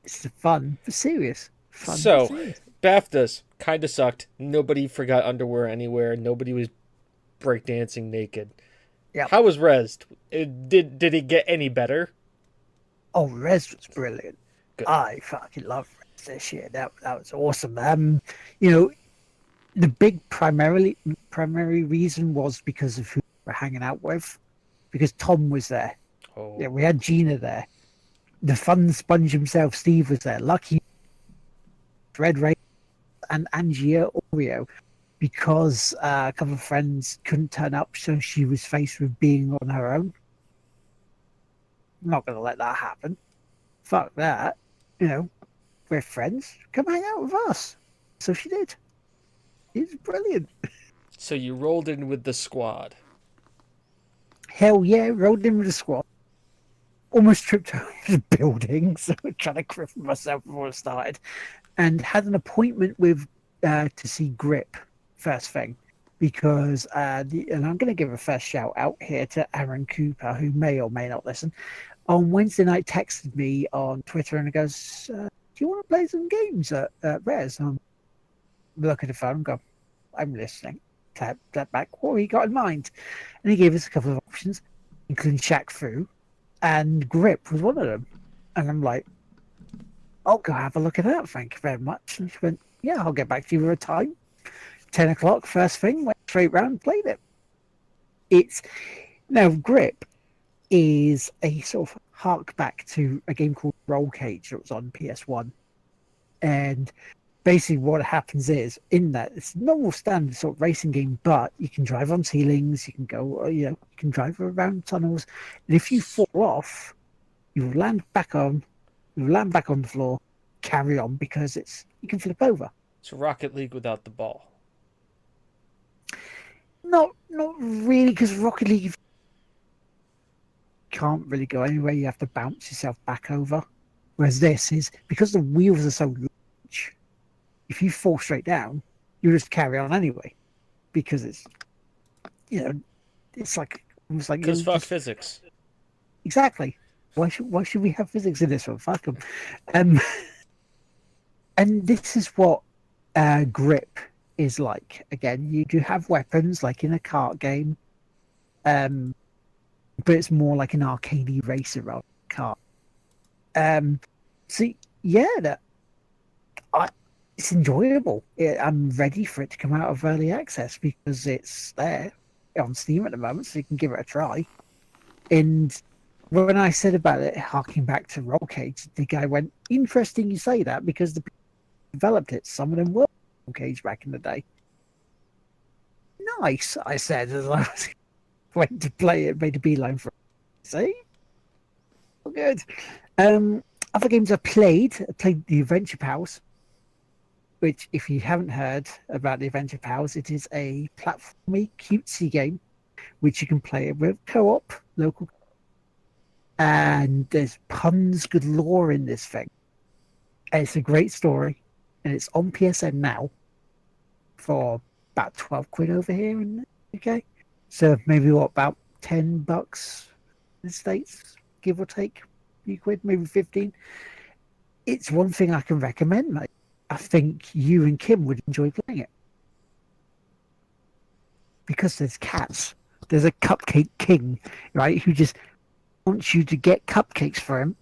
It's the fun but serious. Fun but So, serious. BAFTAs kind of sucked. Nobody forgot underwear anywhere. Nobody was breakdancing naked. Yep. How was Rez? Did it get any better? Oh, Rez was brilliant. Good. I fucking love Rez this year. That was awesome. You know, the primary reason was because of who we were hanging out with, because Tom was there. Oh, Yeah, we had Gina there. The fun sponge himself, Steve, was there. Lucky, Red Ray, and Angia Oreo, because a couple of friends couldn't turn up, so she was faced with being on her own. I'm not going to let that happen. Fuck that. You know, we're friends. Come hang out with us. So she did. It's brilliant. so you rolled in with the squad. Hell yeah, rolled in with the squad. Almost tripped over the building, so I'm trying to cripple myself before I started. And had an appointment with to see Grip first thing, because and I'm going to give a first shout out here to Aaron Cooper, who may or may not listen. On Wednesday night, texted me on Twitter and he goes, "Do you want to play some games at Res?" I'm look at the phone and go, "I'm listening." Tap that back. What have you got in mind? And he gave us a couple of options, including Shaq Fu, and Grip was one of them. And I'm like, "I'll go have a look at that. Thank you very much." And she went, "Yeah, I'll get back to you with a time." 10 o'clock, first thing, went straight round, played it. It's now Grip is a sort of hark back to a game called Roll Cage that was on PS1. And basically what happens is in that it's a normal standard sort of racing game, but you can drive on ceilings, you can go, you can drive around tunnels. And if you fall off, you land back on the floor, carry on, because you can flip over. It's Rocket League without the ball. Not really, because Rocket League you can't really go anywhere. You have to bounce yourself back over. Whereas this is, because the wheels are so large, if you fall straight down, you just carry on anyway. Because it's like almost like Because fuck physics. Exactly. Why should we have physics in this one? Fuck them. And this is what Grip is like. Again, you do have weapons like in a kart game, but it's more like an arcadey racer rather than kart. So yeah, it's enjoyable. I'm ready for it to come out of early access because it's there on Steam at the moment, so you can give it a try. And when I said about it, harking back to Roll Cage, the guy went, "Interesting you say that, because the people who developed it, some of them were Roll Cage back in the day." Nice, I said as I was went to play it, made a beeline for it. See? Oh, good. Other games I played the Adventure Pals, which, if you haven't heard about the Adventure Pals, it is a platformy, cutesy game which you can play with co-op, local. And there's puns galore in this thing. And it's a great story, and it's on PSN now for about 12 quid over here in the UK. So maybe about $10 in the States, give or take a few quid, maybe 15. It's one thing I can recommend, mate. I think you and Kim would enjoy playing it. Because there's cats. There's a cupcake king, right, who just wants you to get cupcakes for him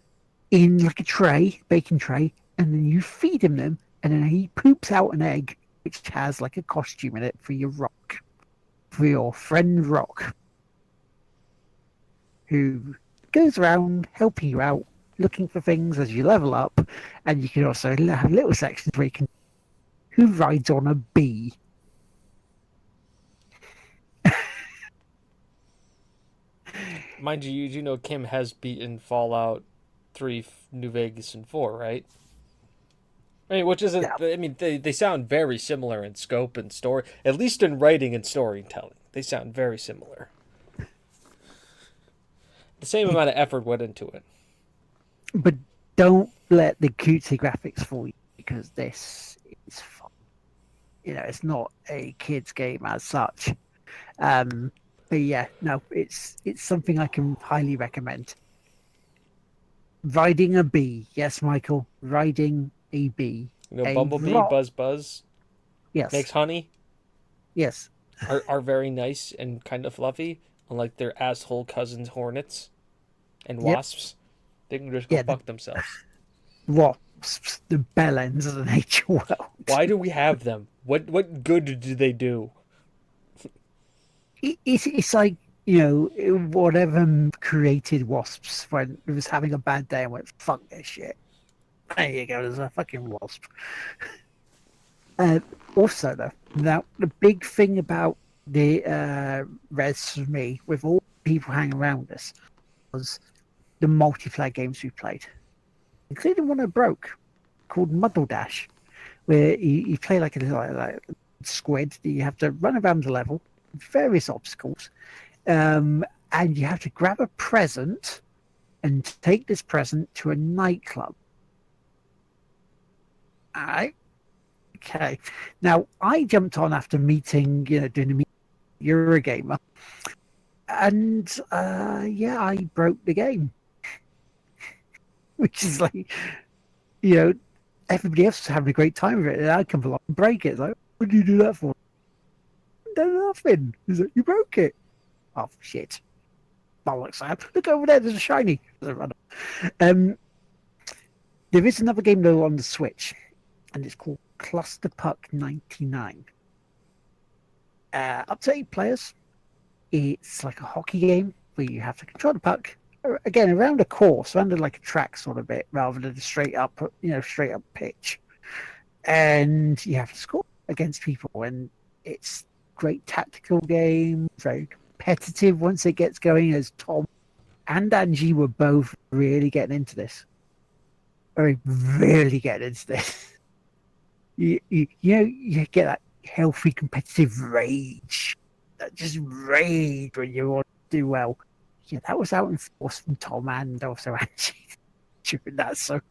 in like a tray, baking tray, and then you feed him them, and then he poops out an egg which has like a costume in it for your friend Rock, who goes around helping you out, looking for things as you level up. And you can also have little sections where you can who rides on a bee. Mind you, you do know Kim has beaten Fallout 3, New Vegas, and 4, right? I mean, which isn't. Yeah. I mean, they sound very similar in scope and story, at least in writing and storytelling. They sound very similar. The same amount of effort went into it. But don't let the cutesy graphics fool you. because this is fun. It's not a kids game as such. But yeah, no, it's something I can highly recommend. Riding a bee, yes, Michael, riding a bee, a Bumblebee, rock, Buzz yes, makes honey. yes, Are very nice and kind of fluffy, unlike their asshole cousins, hornets and yep, wasps. They can just go yeah, the fuck themselves. wasps, the bell ends of the nature world. Why do we have them? What good do they do? It's like whatever created wasps when it was having a bad day and went fuck this shit. There you go, there's a fucking wasp. Uh, Also, though, now the big thing about the res for me, with all the people hanging around us, was the multiplayer games we played, including one I broke called Muddle Dash, where you play like a squid. You have to run around the level, various obstacles, and you have to grab a present and take this present to a nightclub. All right. Okay. Now, I jumped on after meeting, doing a meet Eurogamer, and yeah, I broke the game, which is like, you know, everybody else was having a great time with it, and I come along and break it. It's like, what do you do that for? No, nothing. He's like, you broke it. Oh, shit. Bollocks, Sam. Look over there, there's a shiny. Um, there is another game, though, on the Switch, and it's called Cluster Puck 99. Up to 8 players. It's like a hockey game where you have to control the puck again around a course, around like a track sort of bit, rather than a straight up pitch. And you have to score against people, and it's great tactical game, very competitive once it gets going. As Tom and Angie were both really getting into this, really getting into this. You get that healthy competitive rage, that just rage when you want to do well. Yeah, that was out in force from Tom and also Angie during that. So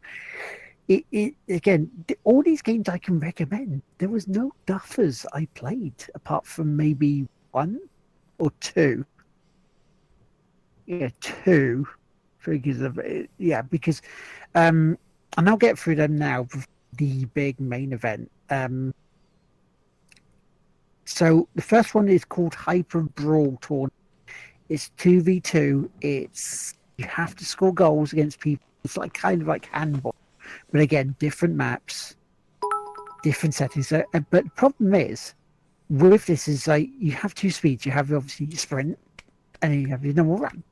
it again, all these games I can recommend. There was no duffers I played apart from maybe one or two. Yeah, two. Because of it, yeah, because and I'll get through them now. The big main event. So the first one is called Hyper Brawl Tournament. It's 2v2. It's you have to score goals against people. It's like kind of like handball, but again, different maps, different settings. So, but the problem is with this is like you have two speeds. You have obviously your sprint, and then you have your normal run.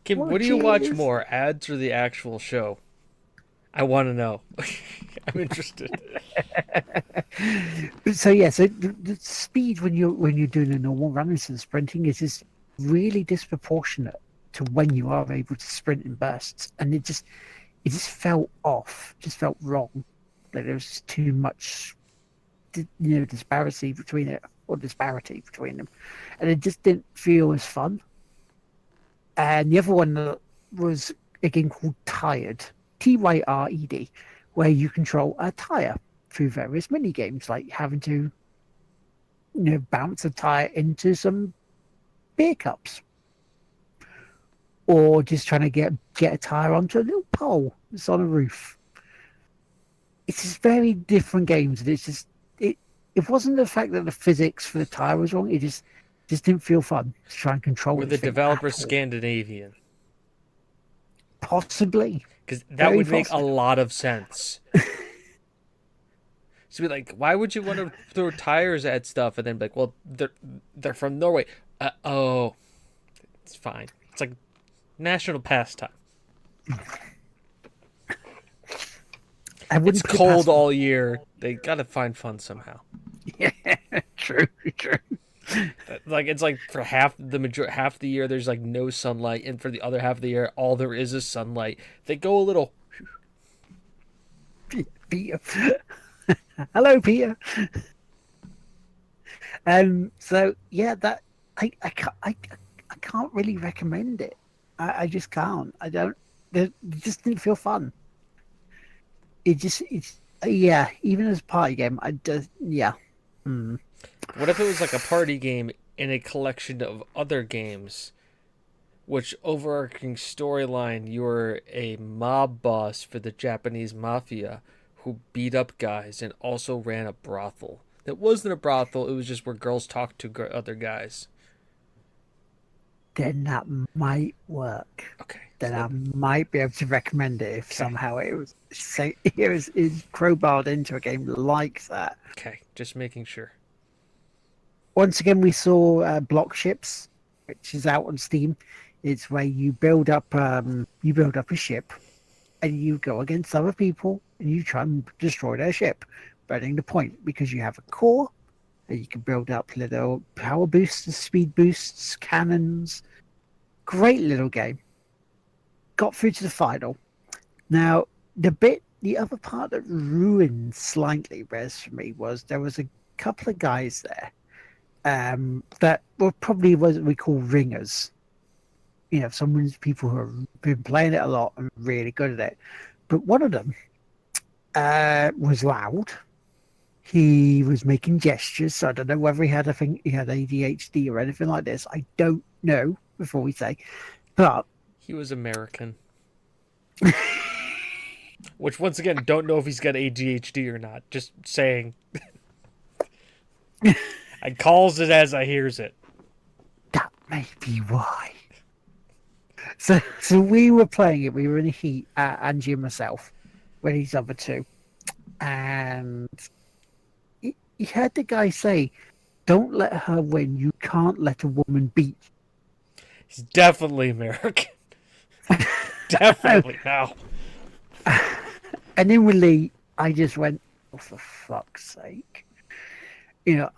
Kim, what do you watch more, ads or the actual show? I want to know. I'm interested. So yeah, so the speed when you're doing a normal run instead of sprinting is just really disproportionate to when you are able to sprint in bursts, and it just felt off, just felt wrong. Like there was just too much, disparity between them, and it just didn't feel as fun. And the other one was a game called Tired, Tyred, where you control a tire through various mini games, like having to, bounce a tire into some beer cups, or just trying to get a tire onto a little pole that's on a roof. It's just very different games, and it's just it wasn't the fact that the physics for the tire was wrong. It just didn't feel fun to try and control. Were the developers Scandinavian? Possibly. Because that would make a lot of sense. So be like, why would you want to throw tires at stuff and then be like, well, they're from Norway. Oh, it's fine. It's like national pastime. It's cold all year. They gotta find fun somehow. Yeah, true. Like it's like for half the year there's like no sunlight, and for the other half of the year all there is sunlight. They go a little. Peter. Hello, Peter. So yeah, that I can't really recommend it. I just can't. I don't. It just didn't feel fun. it's yeah. Even as a party game, I just yeah. Mm. What if it was like a party game in a collection of other games? Which overarching storyline, you were a mob boss for the Japanese mafia who beat up guys and also ran a brothel. It wasn't a brothel, it was just where girls talked to other guys. Then that might work. Okay, Then so I might be able to recommend it if okay, somehow it was say it's crowbarred into a game like that. okay, just making sure. Once again, we saw Block Ships, which is out on Steam. It's where you build up a ship, and you go against other people, and you try and destroy their ship, burning the point because you have a core, and you can build up little power boosts, speed boosts, cannons. Great little game. Got through to the final. Now, the other part that ruined slightly Res for me was there was a couple of guys there that were probably what we call ringers. You know, people who have been playing it a lot and really good at it. But one of them was loud. He was making gestures. So I don't know whether he had ADHD or anything like this. I don't know before we say. But He was American. Which, once again, don't know if he's got ADHD or not. Just saying. I calls it as I hears it. that may be why. So we were playing it. We were in a heat, Angie and myself, with these other two, and you heard the guy say, "Don't let her win. You can't let a woman beat." He's definitely American. Definitely now. And inwardly, I just went, "Oh, for fuck's sake!" You know.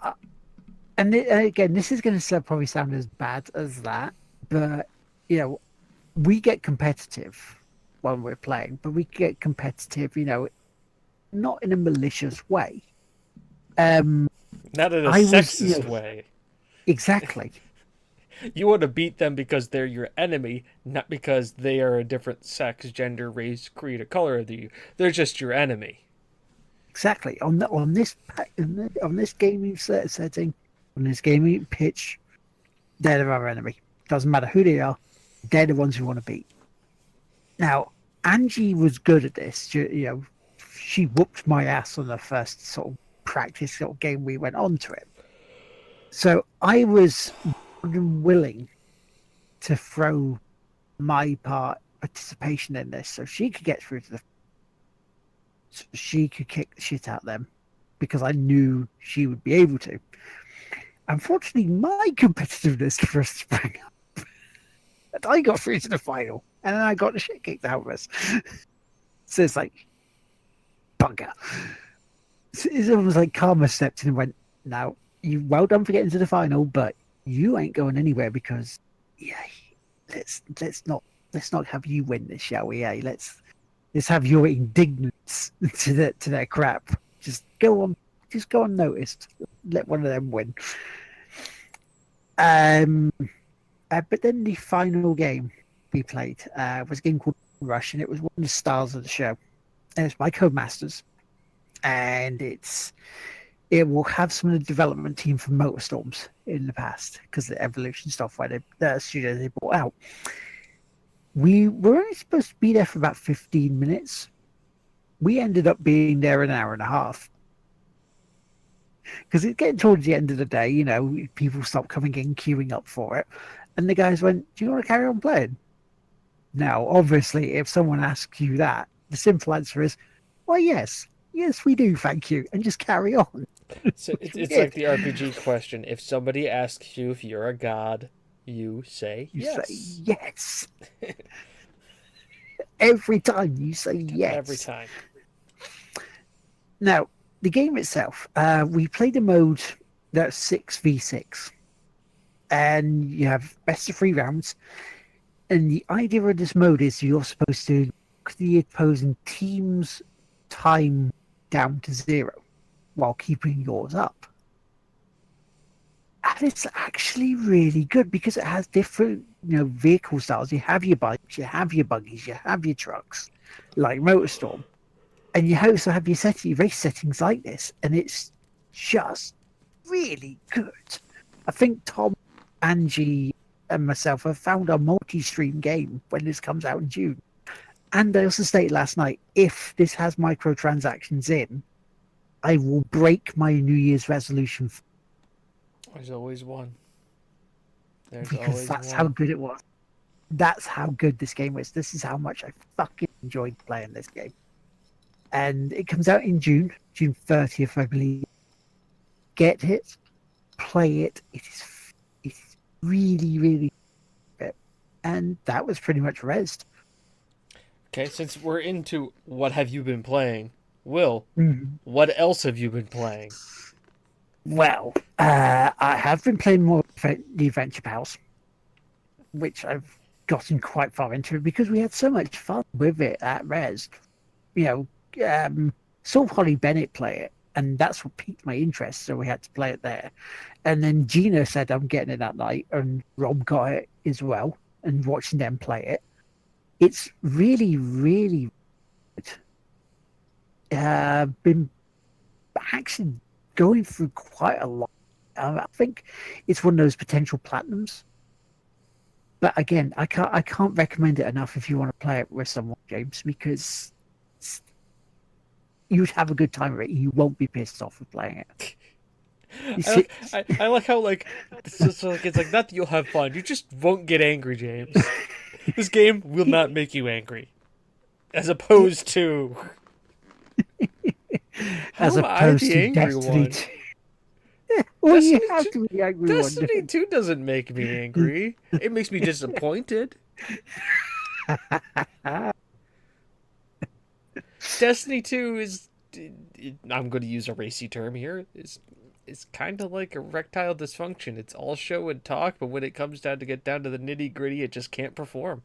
And again, this is going to probably sound as bad as that, but you know, we get competitive when we're playing, but we get competitive, you know, not in a malicious way. Not in a sexist way. Exactly. You want to beat them because they're your enemy, not because they are a different sex, gender, race, creed, or color than you. They're just your enemy. Exactly. On this gaming setting, on this gaming pitch, they're our enemy. Doesn't matter who they are, they're the ones we want to beat. Now, Angie was good at this. You know, she whooped my ass on the first sort of practice sort of game we went on to it. So I was willing to throw my participation in this so she could get through to so she could kick the shit out of them because I knew she would be able to. Unfortunately, my competitiveness first sprang up. And I got through to the final, and then I got the shit kicked out of us. So it's like, bugger. It's almost like karma stepped in and went, "Now, you well done for getting to the final, but you ain't going anywhere because, yeah, let's not have you win this, shall we? Yeah, let's have your indignance to their crap. Just go unnoticed. Let one of them win." But then the final game we played was a game called Rush, and it was one of the stars of the show. And it's by Codemasters, and it will have some of the development team from Motorstorms in the past because the Evolution software, the studio they brought out. We were only supposed to be there for about 15 minutes. We ended up being there an hour and a half. Because it's getting towards the end of the day, you know, people stop coming in, queuing up for it. And the guys went, "Do you want to carry on playing?" Now, obviously, if someone asks you that, the simple answer is, "Well, yes. Yes, we do, thank you." And just carry on. So it's like the RPG question. If somebody asks you if you're a god, you say You yes. say yes. Every time you say yes. Every time. Now, the game itself, we played a mode that's 6v6. And you have best of 3 rounds. And the idea of this mode is you're supposed to knock the opposing team's time down to 0 while keeping yours up. And it's actually really good because it has different, you know, vehicle styles. You have your bikes, you have your buggies, you have your trucks, like Motorstorm. And you also have your race settings like this, and it's just really good. I think Tom, Angie, and myself have found our multi-stream game when this comes out in June. And I also stated last night, if this has microtransactions in, I will break my New Year's resolution. There's always one. There's Because always that's one. how good it was. That's how good this game was. This is how much I fucking enjoyed playing this game. And it comes out in June 30th, I believe. Get it, play it. It's really, really good. And that was pretty much Rezzed. Okay, since we're into what have you been playing, Will, Mm-hmm. what else have you been playing? Well, I have been playing more the Adventure Pals, which I've gotten quite far into because we had so much fun with it at Res. You know, saw Holly Bennett play it, and that's what piqued my interest, so we had to play it there. And then Gina said, I'm getting it that night, and Rob got it as well, and watching them play it. It's really, really good. Been actually going through quite a lot. I think it's one of those potential platinums. But again, I can't recommend it enough if you want to play it with someone, James, because you would have a good time with it. You won't be pissed off with playing it. I like how like it's like not that you'll have fun, you just won't get angry, James. This game will not make you angry, as opposed to as how am I opposed the to angry Destiny one? 2. Well, you Destiny have 2, to be the angry one. Destiny 2 doesn't make me angry. It makes me disappointed. Destiny 2 is, I'm going to use a racy term here, is kind of like erectile dysfunction. It's all show and talk, but when it comes down to get down to the nitty gritty, it just can't perform.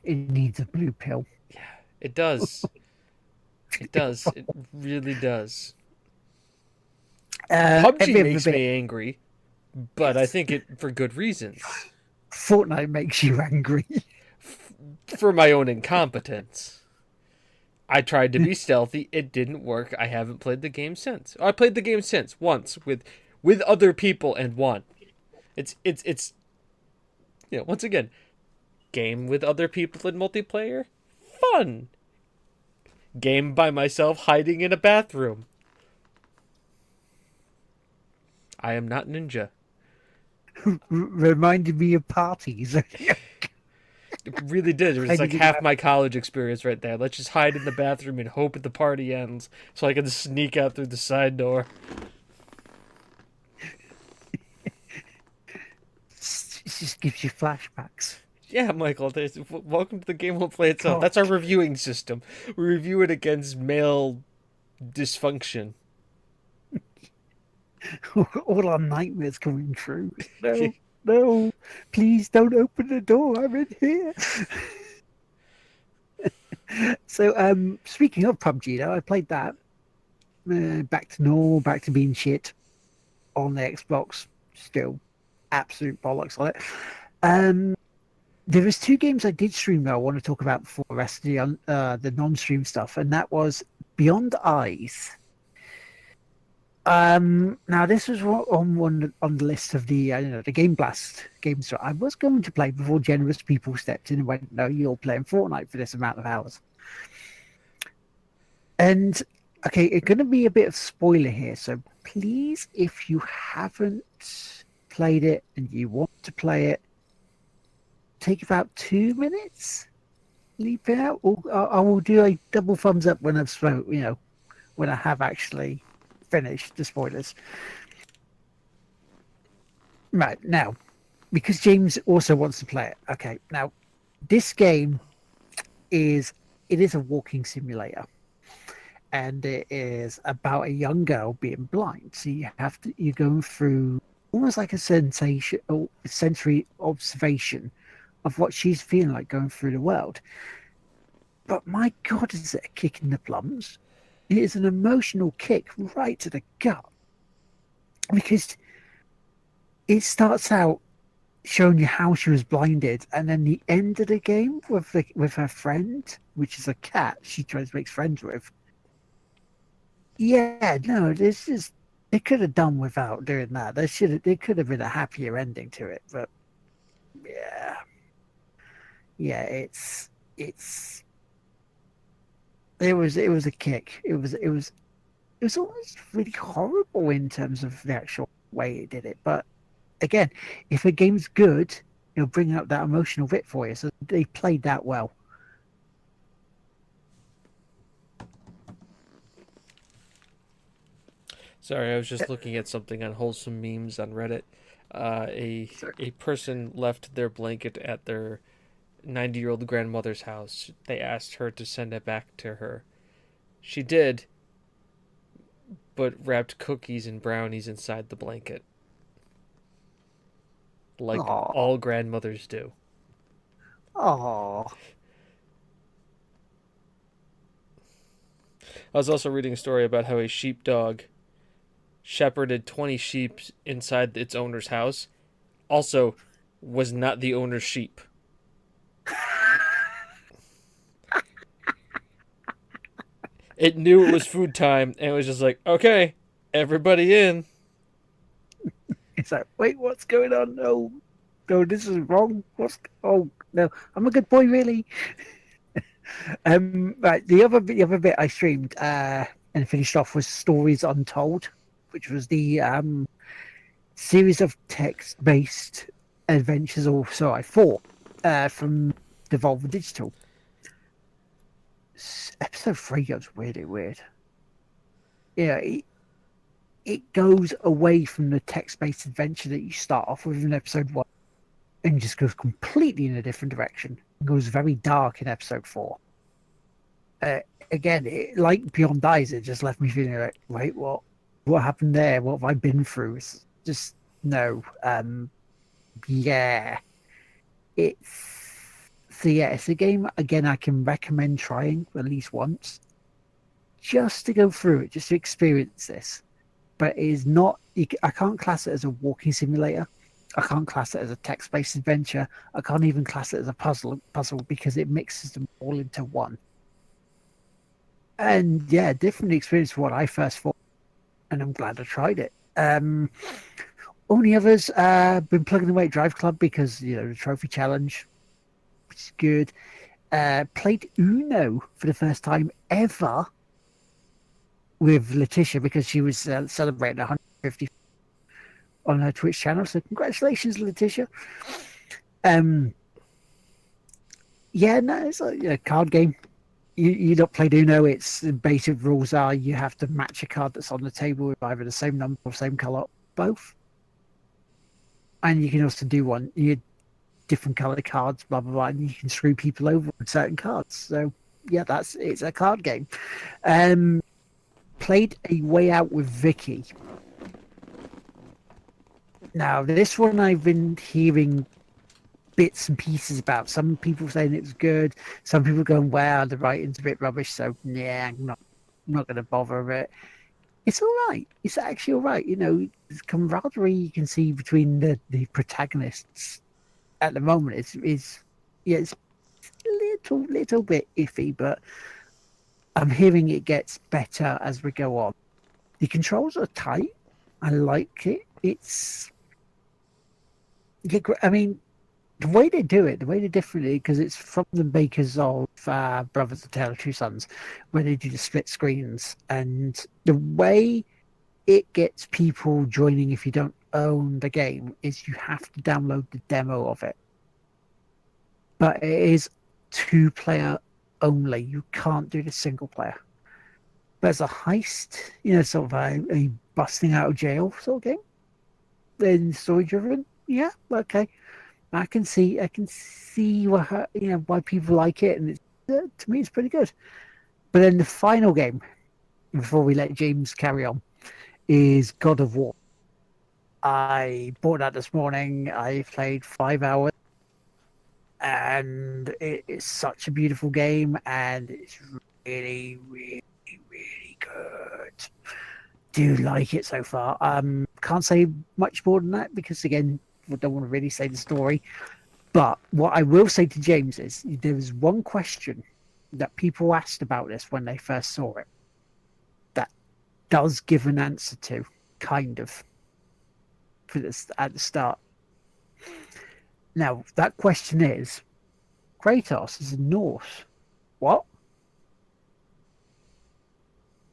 It needs a blue pill. Yeah, it does. It does. It really does. PUBG Every other makes bit, me angry, but I yes. think it for good reasons. Fortnite makes you angry. For my own incompetence. I tried to be stealthy. It didn't work. I haven't played the game since. I played the game since once with other people and won. It's once again, game with other people in multiplayer, fun. Game by myself hiding in a bathroom. I am not ninja. Reminded me of parties. It really did. It was like Hiding in half my college experience right there. Let's just hide in the bathroom and hope the party ends so I can sneak out through the side door. It just gives you flashbacks. Yeah, Michael, welcome to the game we'll play itself. God. That's our reviewing system. We review it against male dysfunction. All our nightmares coming true. No, no, please don't open the door. I'm in here. So, speaking of PUBG, though, I played that. Back to normal, back to being shit on the Xbox. Still, absolute bollocks on it. There was two games I did stream that I want to talk about before the rest of the non-stream stuff, and that was Beyond Eyes. Now this was on the list of the the Game Blast games that I was going to play before generous people stepped in and went, "No, you're playing Fortnite for this amount of hours." And okay, it's going to be a bit of spoiler here, so please, if you haven't played it and you want to play it, take about 2 minutes, leap it out. Or I will do a double thumbs up when I've spoke, when I have actually finished the spoilers. Right, now, because James also wants to play it. Okay, now, this game is a walking simulator. And it is about a young girl being blind. So you're going through almost like a sensory observation of what she's feeling like going through the world. But my God, is it a kick in the plums? It is an emotional kick right to the gut. Because it starts out, showing you how she was blinded, and then the end of the game with her friend, which is a cat she tries to make friends with. Yeah, no, this is they could have done without doing that. There could have been a happier ending to it, but yeah, yeah, it's it was a kick. It was almost really horrible in terms of the actual way it did it. But again, if a game's good, it'll bring out that emotional bit for you. So they played that well. Sorry, I was just looking at something on wholesome memes on Reddit. A So, a person left their blanket at their 90-year-old grandmother's house. They asked her to send it back to her. She did, but wrapped cookies and brownies inside the blanket, like oh, all grandmothers do. oh, I was also reading a story about how a sheepdog shepherded 20 sheep inside its owner's house. Also, was not the owner's sheep. It knew it was food time and it was just like, okay, everybody in. it's like, wait, what's going on? No, no, this is wrong. What's oh no, I'm a good boy, really. Right, the other bit I streamed and finished off was Stories Untold, which was the series of text-based adventures, or so I thought, from Devolver Digital. Episode 3 goes really weird. Yeah, it goes away from the text-based adventure that you start off with in episode 1 and just goes completely in a different direction. It goes very dark in episode 4. Again, like Beyond Eyes, it just left me feeling like, wait, what happened there? What have I been through? It's just no. Yeah, it's a game again I can recommend trying at least once, just to go through it, just to experience this. But it is not. I can't class it as a walking simulator. I can't class it as a text-based adventure. I can't even class it as a puzzle because it mixes them all into one. And yeah, different experience from what I first thought, and I'm glad I tried it. Only others, been plugging away at Drive Club because the trophy challenge, which is good. Played Uno for the first time ever with Letitia because she was celebrating 150 on her Twitch channel. So congratulations, Letitia. Um, yeah, no, it's a card game. You not played Uno. Its basic rules are you have to match a card that's on the table with either the same number or same color, both. And you can also do different colored cards, blah blah blah, and you can screw people over with certain cards. So yeah, it's a card game. Played A Way Out with Vicky. Now this one I've been hearing bits and pieces about. Some people saying it was good. Some people going, "Wow, the writing's a bit rubbish." So yeah, I'm not going to bother with it. It's all right. It's actually all right. The camaraderie you can see between the protagonists at the moment is yeah, it's a little bit iffy, but I'm hearing it gets better as we go on. The controls are tight. I like it. I mean, the way they do it, the way they differently, because it's from the makers of Brothers: A Tale of Two Sons, where they do the split screens, and the way it gets people joining if you don't own the game is you have to download the demo of it. But it is 2-player only. You can't do the single player. There's a heist, sort of a busting out of jail sort of game. Then story driven, yeah, okay. I can see why people like it, and to me it's pretty good. But then the final game, before we let James carry on, is God of War. I bought that this morning. I played 5 hours, and it is such a beautiful game, and it's really, really, really good. Do like it so far. Can't say much more than that because again, don't want to really say the story. But what I will say to James is there was one question that people asked about this when they first saw it that does give an answer to, kind of, for this at the start. Now, that question is, Kratos is a Norse. What?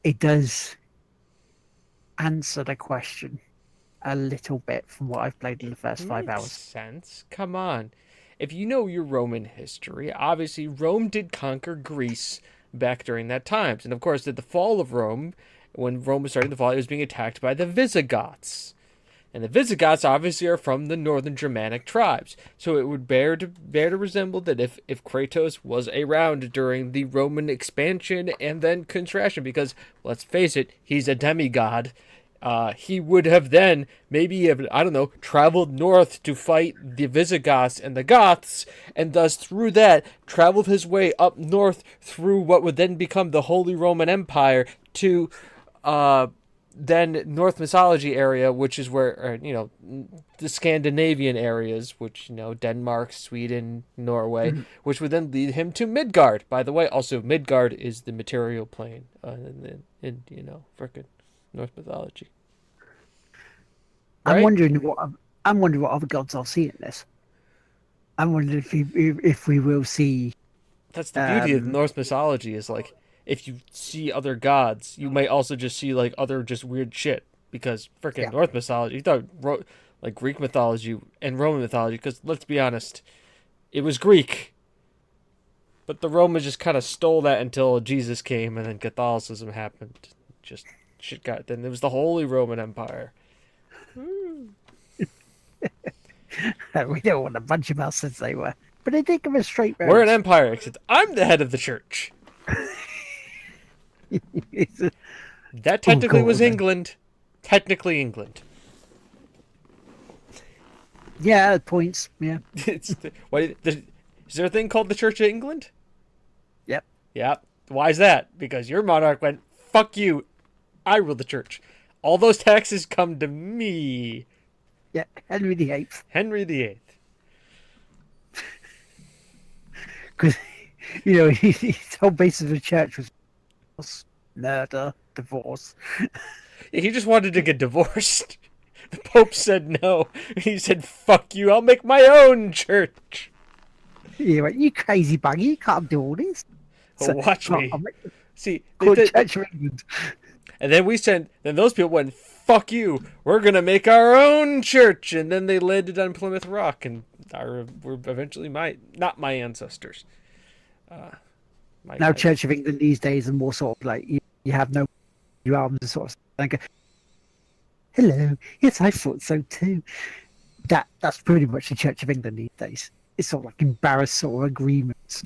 It does answer the question a little bit from what I've played in the first 5 hours. Makes sense. Come on. If you know your Roman history, obviously Rome did conquer Greece back during that time. And of course, at the fall of Rome, when Rome was starting to fall, it was being attacked by the Visigoths. And the Visigoths obviously are from the northern Germanic tribes. So it would bear to resemble that if Kratos was around during the Roman expansion and then contraction, because let's face it, he's a demigod. He would have then maybe, I don't know, traveled north to fight the Visigoths and the Goths, and thus through that traveled his way up north through what would then become the Holy Roman Empire to then North mythology area, which is where, the Scandinavian areas, which, Denmark, Sweden, Norway, which would then lead him to Midgard. By the way, also Midgard is the material plane in frickin' Norse mythology. Right? I'm wondering what other gods I'll see in this. I'm wondering if we will see. That's the beauty of Norse mythology is like if you see other gods, you might also just see like other just weird shit because frickin' Norse mythology. You thought like Greek mythology and Roman mythology, because let's be honest, it was Greek. But the Romans just kind of stole that until Jesus came and then Catholicism happened. Just shit got. Then it was the Holy Roman Empire. We know what a bunch of bastards they were. But they did give us straight roads. We're an empire, except I'm the head of the church. That technically was England. Technically England. Yeah, points. Yeah. Is there a thing called the Church of England? Yep. Yep. Why is that? Because your monarch went, fuck you. I rule the church. All those taxes come to me. Yeah, Henry VIII. Henry VIII. Because, his whole base of the church was murder, divorce. Yeah, he just wanted to get divorced. The Pope said no. He said, fuck you, I'll make my own church. Yeah, right, you crazy bugger, you can't do all this. So, watch me. See, Church of England. And then then those people went, fuck you, we're going to make our own church. And then they landed on Plymouth Rock and were eventually not my ancestors. Church of England these days are more sort of like, you have no your arms and sort of like, hello, yes, I thought so too. That's pretty much the Church of England these days. It's sort of like embarrassed sort of agreements.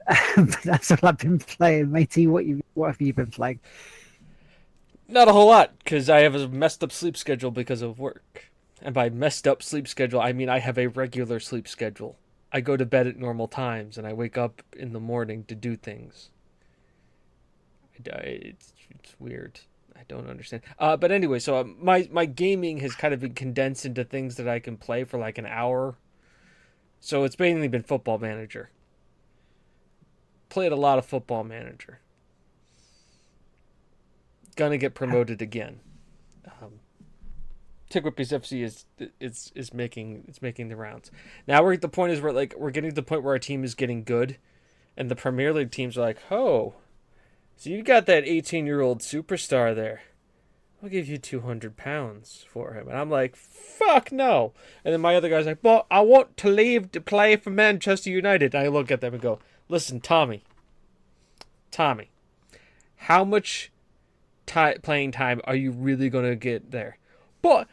But that's all I've been playing, matey. What have you been playing? Not a whole lot, because I have a messed up sleep schedule because of work. And by messed up sleep schedule, I mean I have a regular sleep schedule. I go to bed at normal times, and I wake up in the morning to do things. It's weird. I don't understand. But anyway, so my gaming has kind of been condensed into things that I can play for like an hour. So it's mainly been Football Manager. Played a lot of Football Manager. Gonna get promoted again. Tigwippies FC is making the rounds. Now we're at the point we're getting to the point where our team is getting good, and the Premier League teams are like, oh, so you got that 18-year-old superstar there. I'll give you £200 for him. And I'm like, fuck no. And then my other guy's like, well, I want to leave to play for Manchester United. And I look at them and go, listen, Tommy, how much playing time are you really going to get there? But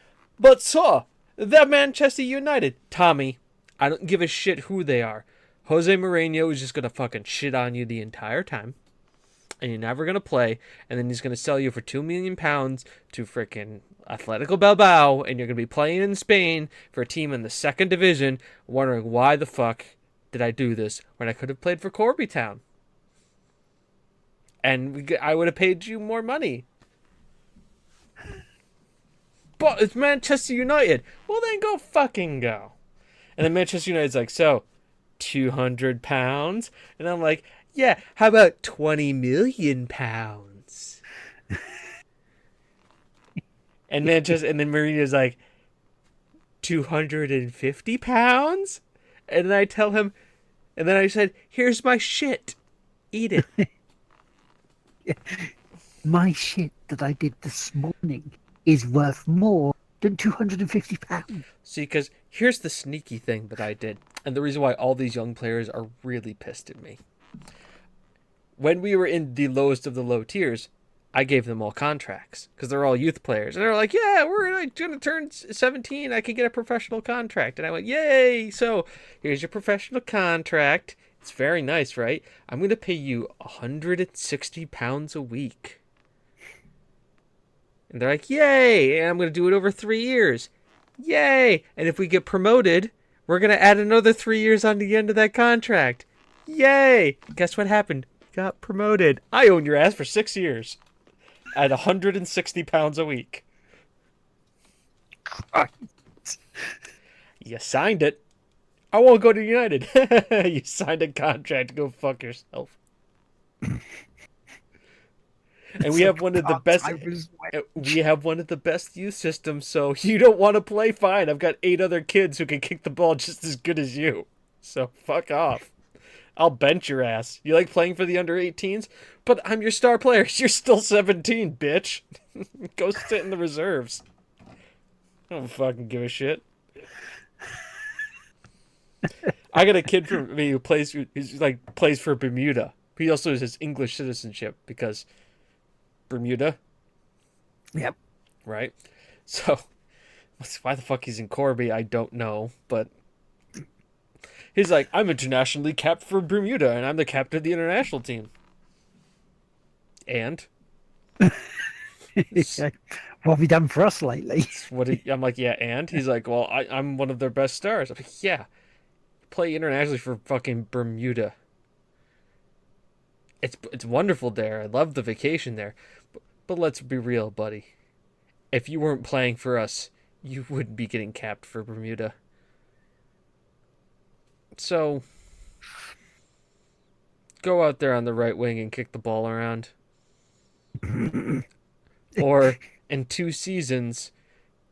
sir, they're Manchester United. Tommy, I don't give a shit who they are. Jose Mourinho is just going to fucking shit on you the entire time. And you're never going to play. And then he's going to sell you for £2 million to frickin' Atletico Bilbao. And you're going to be playing in Spain for a team in the second division, wondering why the fuck did I do this when I could have played for Corby Town. And I would have paid you more money. it's Manchester United. Well, then go fucking go. And then Manchester United's like, so, £200? And I'm like, yeah, how about £20 million? And then Mourinho's like, £250? And then I tell him, and then I said, here's my shit. Eat it. My shit that I did this morning is worth more than £250. See, because here's the sneaky thing that I did, and the reason why all these young players are really pissed at me. When we were in the lowest of the low tiers, I gave them all contracts because they're all youth players, and they're like, "Yeah, we're gonna turn 17. I can get a professional contract." And I went, "Yay! So here's your professional contract. It's very nice, right? I'm gonna pay you £160 a week." And they're like, "Yay!" And I'm gonna do it over 3 years. Yay! And if we get promoted, we're gonna add another 3 years on the end of that contract. Yay! Guess what happened? Got promoted. I own your ass for 6 years at £160 a week. You signed it. I won't go to United. You signed a contract. Go fuck yourself. And we have one of the best. We have one of the best youth systems. So you don't want to play? Fine. I've got 8 other kids who can kick the ball just as good as you. So fuck off. I'll bench your ass. You like playing for the under-18s? But I'm your star player. You're still 17, bitch. Go sit in the reserves. I don't fucking give a shit. I got a kid from me who plays for Bermuda. He also has his English citizenship because Bermuda. Yep. Right? So, why the fuck he's in Corby, I don't know, but he's like, I'm internationally capped for Bermuda, and I'm the captain of the international team. And? What have you done for us lately? I'm like, yeah, and? He's like, well, I'm one of their best stars. I'm like, yeah. Play internationally for fucking Bermuda. It's wonderful there. I love the vacation there. But let's be real, buddy. If you weren't playing for us, you wouldn't be getting capped for Bermuda. So, go out there on the right wing and kick the ball around. Or, in 2 seasons,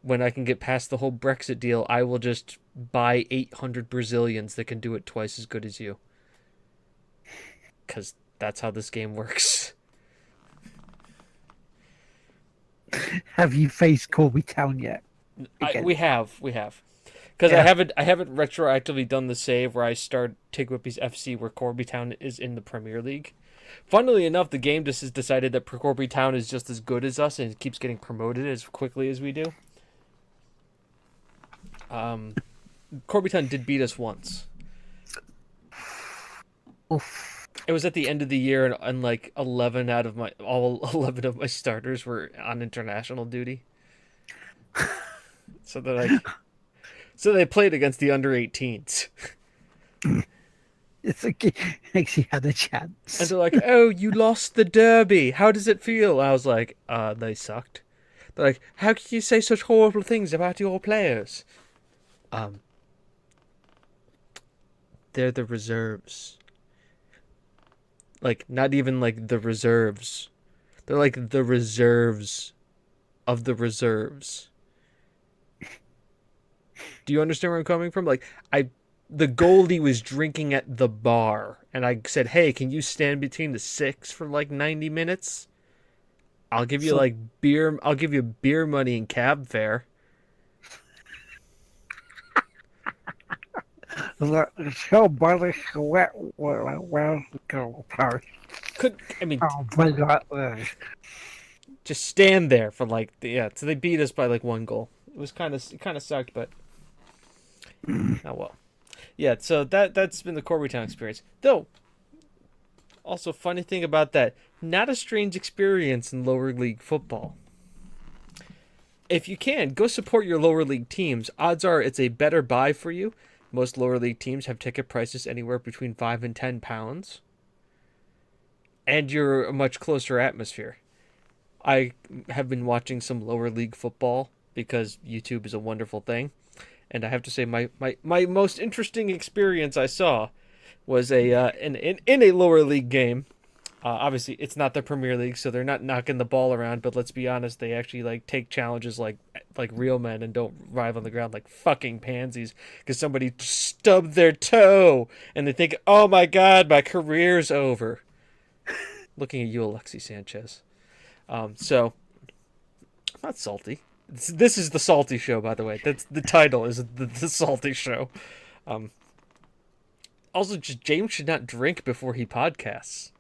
when I can get past the whole Brexit deal, I will just buy 800 Brazilians that can do it twice as good as you. Because that's how this game works. Have you faced Corby Town yet? We have. Because I haven't retroactively done the save where I start Tig Whippy's FC where Corby Town is in the Premier League. Funnily enough, the game just has decided that Corby Town is just as good as us and it keeps getting promoted as quickly as we do. Corby Town did beat us once. Oof. It was at the end of the year, and like 11 of my starters were on international duty. So they played against the under-18s. It's like he actually had a chance. And they're like, "Oh, you lost the derby. How does it feel?" I was like, they sucked." They're like, "How can you say such horrible things about your players?" They're the reserves. Like, not even like the reserves. They're like the reserves of the reserves. Do you understand where I'm coming from? Like, the goalie was drinking at the bar, and I said, "Hey, can you stand between the 6 for like 90 minutes? I'll give you beer. I'll give you beer money and cab fare." So, buddy, where go? Just stand there for so they beat us by like 1 goal. It kind of sucked, but oh well. Yeah, so that's been the Corby Town experience. Though, also funny thing about that, not a strange experience in lower league football. If you can, go support your lower league teams. Odds are it's a better buy for you. Most lower league teams have ticket prices anywhere between £5 and £10. And you're a much closer atmosphere. I have been watching some lower league football because YouTube is a wonderful thing. And I have to say, my most interesting experience I saw was in a lower league game. Obviously, it's not the Premier League, so they're not knocking the ball around. But let's be honest, they actually like take challenges like real men and don't writhe on the ground like fucking pansies because somebody stubbed their toe and they think, "Oh my God, my career's over." Looking at you, Alexi Sanchez. So I'm not salty. This is the salty show, by the way. That's the title. Is the salty show. Also, just James should not drink before he podcasts.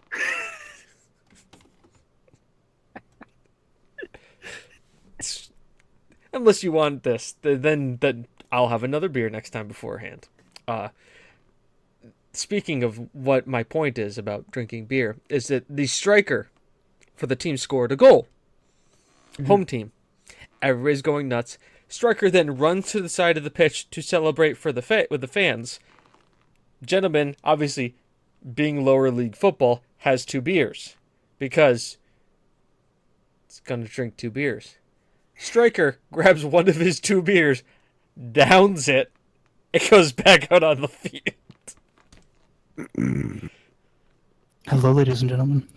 Unless you want this, then I'll have another beer next time beforehand. Speaking of what my point is about drinking beer, is that the striker for the team scored a goal. Home team. Everybody's going nuts. Striker then runs to the side of the pitch to celebrate with the fans. Gentleman, obviously, being lower league football, has 2 beers because it's going to drink 2 beers. Striker grabs one of his 2 beers, downs it, and goes back out on the field. Hello, ladies and gentlemen.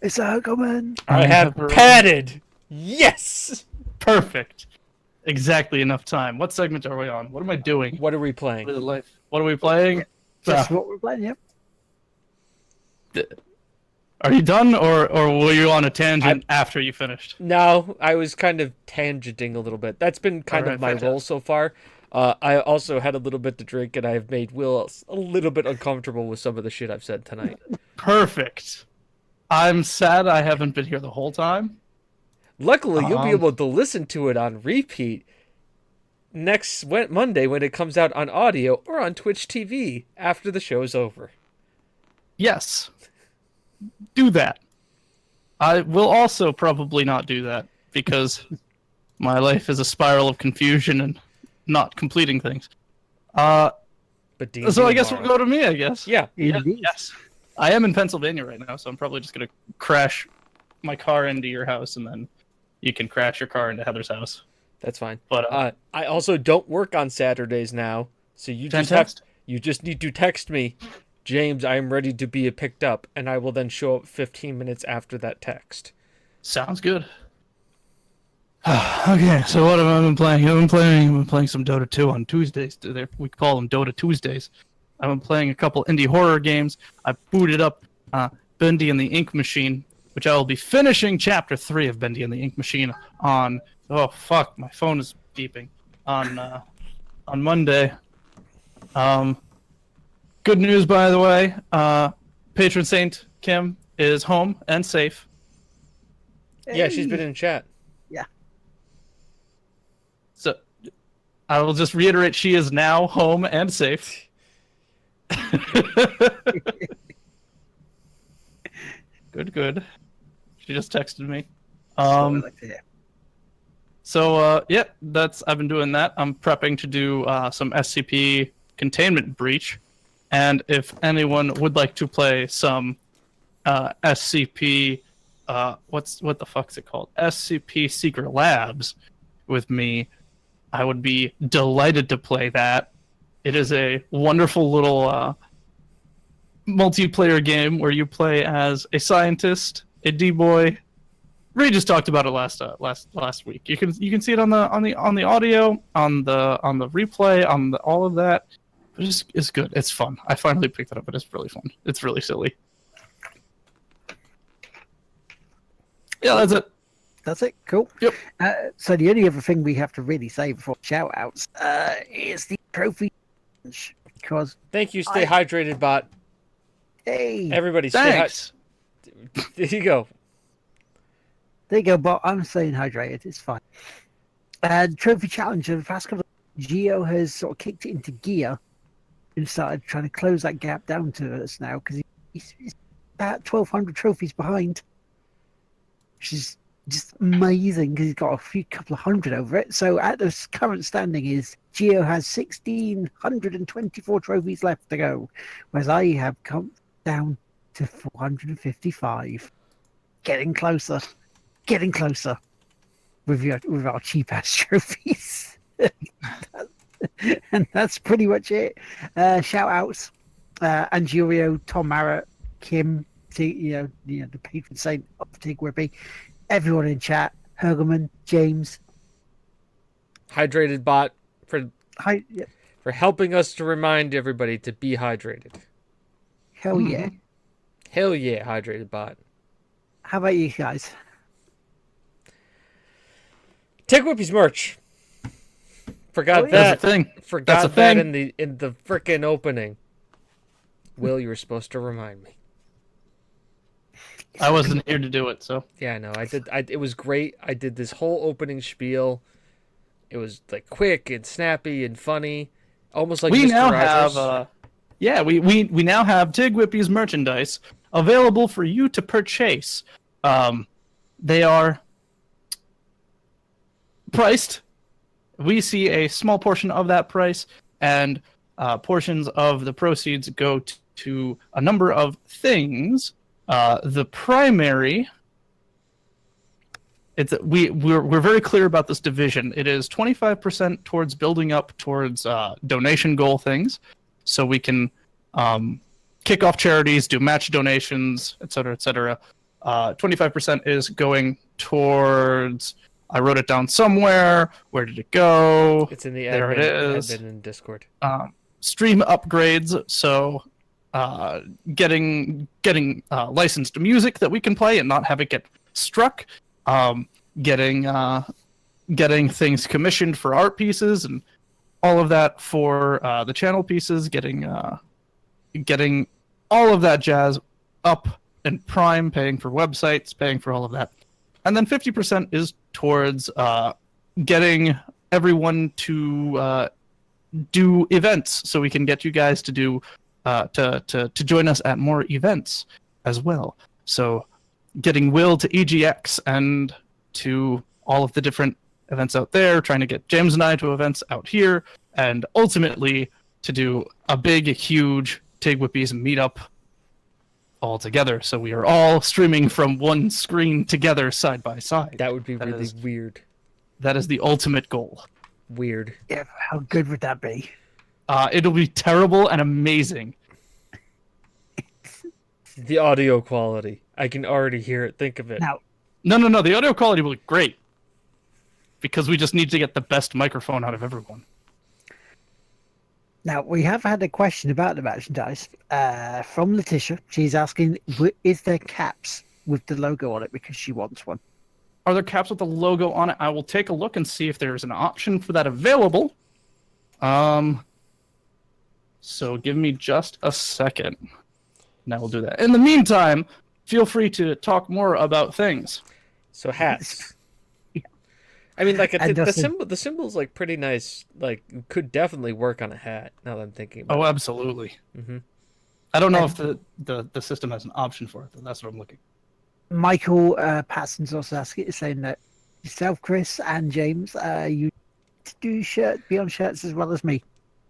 It's a Hurgleman. I have padded. Yes. Perfect. Exactly enough time. What segment are we on? What am I doing? What are we playing? What are we playing? That's what we're playing, yep. Are you done, or were you on a tangent after you finished? No, I was kind of tangenting a little bit. That's been kind of my role so far. I also had a little bit to drink, and I have made Will a little bit uncomfortable with some of the shit I've said tonight. Perfect. I'm sad I haven't been here the whole time. Luckily, you'll be able to listen to it on repeat next Monday when it comes out on audio or on Twitch TV after the show's over. Yes. Do that. I will also probably not do that because my life is a spiral of confusion and not completing things. But so I guess we'll go to me, I guess. Yeah. Yes. I am in Pennsylvania right now, so I'm probably just going to crash my car into your house, and then you can crash your car into Heather's house. That's fine. But I also don't work on Saturdays now, so you just need to text me, James, I am ready to be picked up, and I will then show up 15 minutes after that text. Sounds good. Okay, so what have I been playing? I've been playing some Dota 2 on Tuesdays. We call them Dota Tuesdays. I've been playing a couple indie horror games. I booted up Bendy and the Ink Machine, which I will be finishing Chapter 3 of Bendy and the Ink Machine on... Oh, fuck, my phone is beeping. On Monday. Good news, by the way. Patron Saint Kim is home and safe. Yeah, she's been in chat. Yeah. So, I will just reiterate, she is now home and safe. Good. She just texted me. I've been doing that. I'm prepping to do some SCP Containment Breach, and if anyone would like to play some SCP, what the fuck's it called? SCP Secret Labs with me, I would be delighted to play that. It is a wonderful little multiplayer game where you play as a scientist, a D-boy. Ray just talked about it last week. You can see it on the audio, on the replay, on all of that. It's good. It's fun. I finally picked it up, but it's really fun. It's really silly. Yeah, that's it. That's it. Cool. Yep. So the only other thing we have to really say before shout outs is the trophy challenge, because thank you. Stay hydrated, bot. Hey, everybody, thanks. There you go. There you go, bot. I'm staying hydrated. It's fine. Trophy challenge of the past couple of Geo has sort of kicked it into gear and started trying to close that gap down to us now, because he's about 1,200 trophies behind, which is just amazing because he's got a couple of hundred over it. So at the current standing is Geo has 1,624 trophies left to go, whereas I have come down to 455. Getting closer. with our cheap ass trophies. And that's pretty much it. Shout outs, Angelio, Tom Marrett, Kim, the patron saint of Tig Whippy, everyone in chat, Hurgleman, James, Hydrated Bot for yeah. for helping us to remind everybody to be hydrated. Hell yeah. Hell yeah, Hydrated Bot. How about you guys? Tig Whippy's merch. Forgot yeah. that. That's a thing. Forgot That's a that thing. in the frickin' opening. Will, you were supposed to remind me. I wasn't here to do it, so. Yeah, I know. It was great. I did this whole opening spiel. It was like quick and snappy and funny, almost like We Mr. now Rogers. have we now have Tig Whippy's merchandise available for you to purchase. They are priced. We see a small portion of that price, and portions of the proceeds go to a number of things. The primary, we're very clear about this division. It is 25% towards building up towards donation goal things, so we can kick off charities, do match donations, etc., etc. 25% is going towards. I wrote it down somewhere. Where did it go? It's in the there. It is. admin in Discord. Stream upgrades. So getting licensed music that we can play and not have it get struck. Getting things commissioned for art pieces and all of that for the channel pieces. Getting all of that jazz up and prime. Paying for websites. Paying for all of that. And then 50% is towards getting everyone to do events, so we can get you guys to do to join us at more events as well. So getting Will to EGX and to all of the different events out there, trying to get James and I to events out here, and ultimately to do a big, huge Tig Whippies meetup all together, so we are all streaming from one screen together side by side. That would be really weird. That is the ultimate goal. Weird. Yeah, how good would that be? It'll be terrible and amazing. The audio quality. I can already hear it. Think of it. Now, No. The audio quality will be great. Because we just need to get the best microphone out of everyone. Now, we have had a question about the merchandise from Letitia. She's asking, is there caps with the logo on it, because she wants one? Are there caps with the logo on it? I will take a look and see if there's an option for that available. So give me just a second. Now we'll do that. In the meantime, feel free to talk more about things. So hats. I mean, like the symbol's like pretty nice. Like, could definitely work on a hat. Now that I'm thinking about it. Oh, absolutely. Mm-hmm. I don't know if the system has an option for it, though. That's what I'm looking. Michael Patson's also saying that yourself, Chris, and James, you do be on shirts as well as me,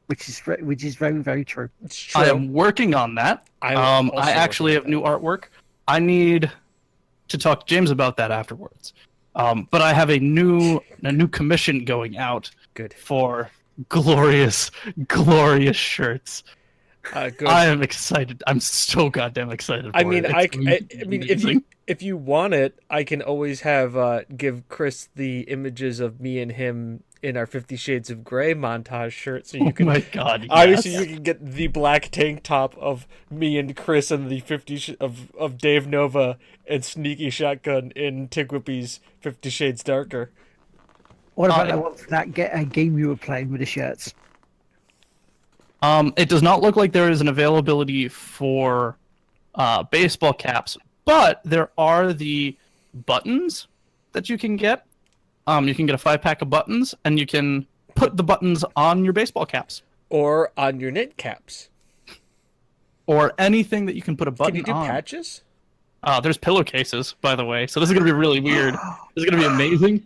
which is very, very true. It's true. I am working on that. I actually have new artwork. I need to talk to James about that afterwards. But I have a new commission going out. Good. For glorious shirts. Good. I am excited. I'm so goddamn excited. I mean, if you want it, I can always have give Chris the images of me and him in our 50 Shades of Grey montage shirt, so you can. Oh my god! Yes. Obviously, you can get the black tank top of me and Chris and the of Dave Nova and Sneaky Shotgun in Tig Whippy's 50 Shades Darker. What about that game you were playing with the shirts? It does not look like there is an availability for baseball caps, but there are the buttons that you can get. You can get a 5-pack of buttons, and you can put the buttons on your baseball caps. Or on your knit caps. Or anything that you can put a button on. Can you do patches? There's pillowcases, by the way, so this is going to be really weird. This is going to be amazing,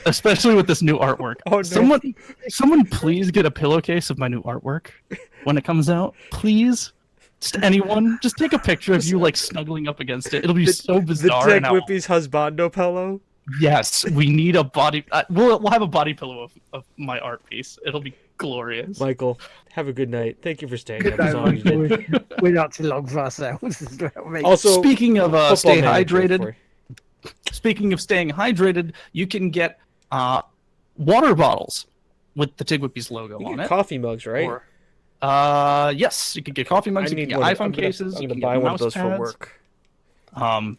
especially with this new artwork. Oh, no. Someone please get a pillowcase of my new artwork when it comes out. Please. Just anyone. Just take a picture of you, like, snuggling up against it. It'll be so bizarre. The Tig Whippy's husbando pillow? Yes, we need a body. We'll have a body pillow of my art piece. It'll be glorious. Michael, have a good night. Thank you for staying Good up as night, long as you did. Michael. We're not too long for ourselves. Also, Speaking of football stay manager hydrated, for you. speaking of staying hydrated, you can get water bottles with the Tigwhippies logo You on get it. coffee mugs, right? Or, yes, you can get coffee mugs. You can get one. iPhone cases. I'm you gonna can buy get one of mouse those for pads. work.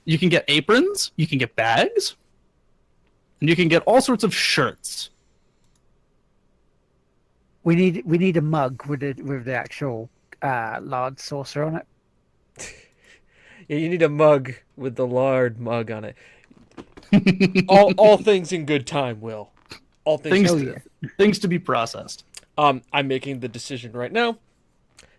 You can get aprons. You can get bags. And you can get all sorts of shirts. We need a mug with the actual lard saucer on it. Yeah, you need a mug with the lard mug on it. all things in good time, Will. All things. Things to be processed. I'm making the decision right now.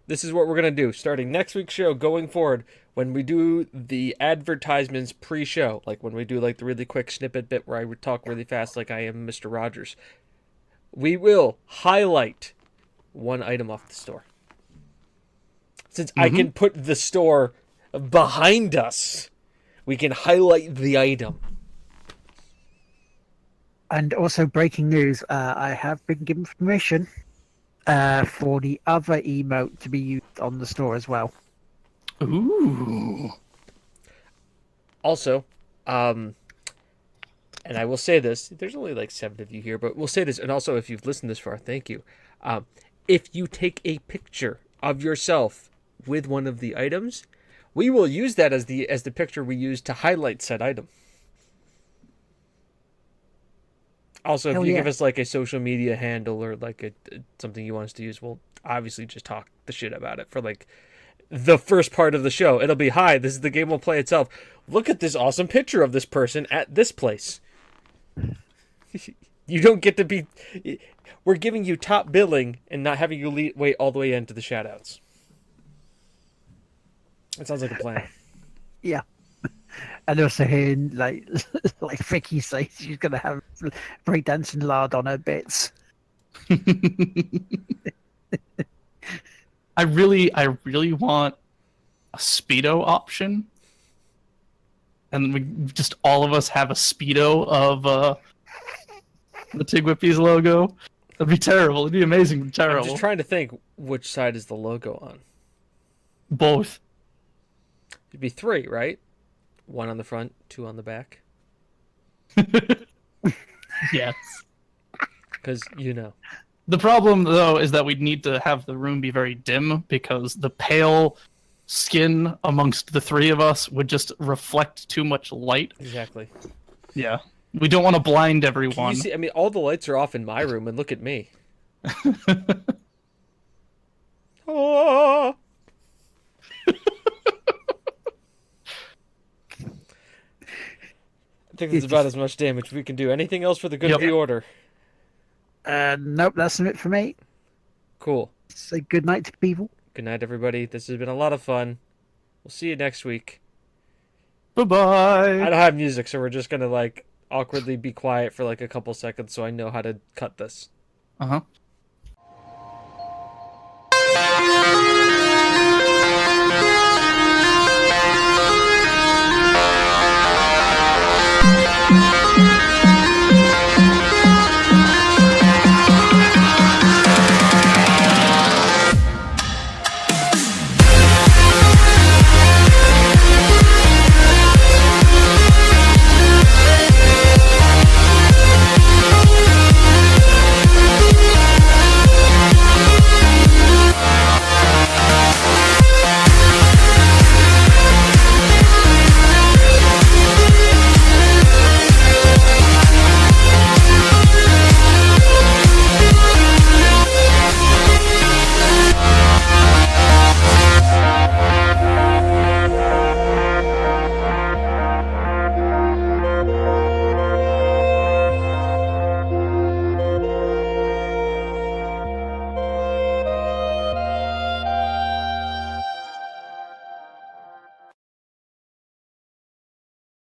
This is what we're gonna do starting next week's show going forward. When we do the advertisements pre-show, like when we do like the really quick snippet bit where I would talk really fast like I am Mr. Rogers, we will highlight one item off the store. Since I can put the store behind us, we can highlight the item. And also, breaking news: I have been given permission for the other emote to be used on the store as well. Ooh. Also, and I will say this: there's only like 7 of you here, but we'll say this, and also if you've listened this far, thank you. If you take a picture of yourself with one of the items, we will use that as the picture we use to highlight said item. Also, if you give us like a social media handle or like something you want us to use, we'll obviously just talk the shit about it for like the first part of the show. It'll be, hi, this is the game will play itself. Look at this awesome picture of this person at this place. You don't get to be... We're giving you top billing and not having you wait all the way into the shoutouts. It sounds like a plan. Yeah. And also hearing like Vicky say she's gonna have breakdancing lard on her bits. I really want a Speedo option. And we just all of us have a Speedo of the Tigwhippies logo. That'd be terrible. It'd be amazing, but terrible. I'm just trying to think which side is the logo on. Both. It'd be 3, right? 1 on the front, 2 on the back. Yes. Because, you know. The problem, though, is that we'd need to have the room be very dim because the pale skin amongst the 3 of us would just reflect too much light. Exactly. Yeah. We don't want to blind Can everyone. you see, I mean, all the lights are off in my room, and look at me. Oh! I think that's about as much damage we can do. Anything else for the good of the order? Nope, that's it for me. Cool. Say good night to people. Good night, everybody. This has been a lot of fun. We'll see you next week. Bye-bye. I don't have music, so we're just going to, like, awkwardly be quiet for, like, a couple seconds so I know how to cut this. Uh-huh. Thank you.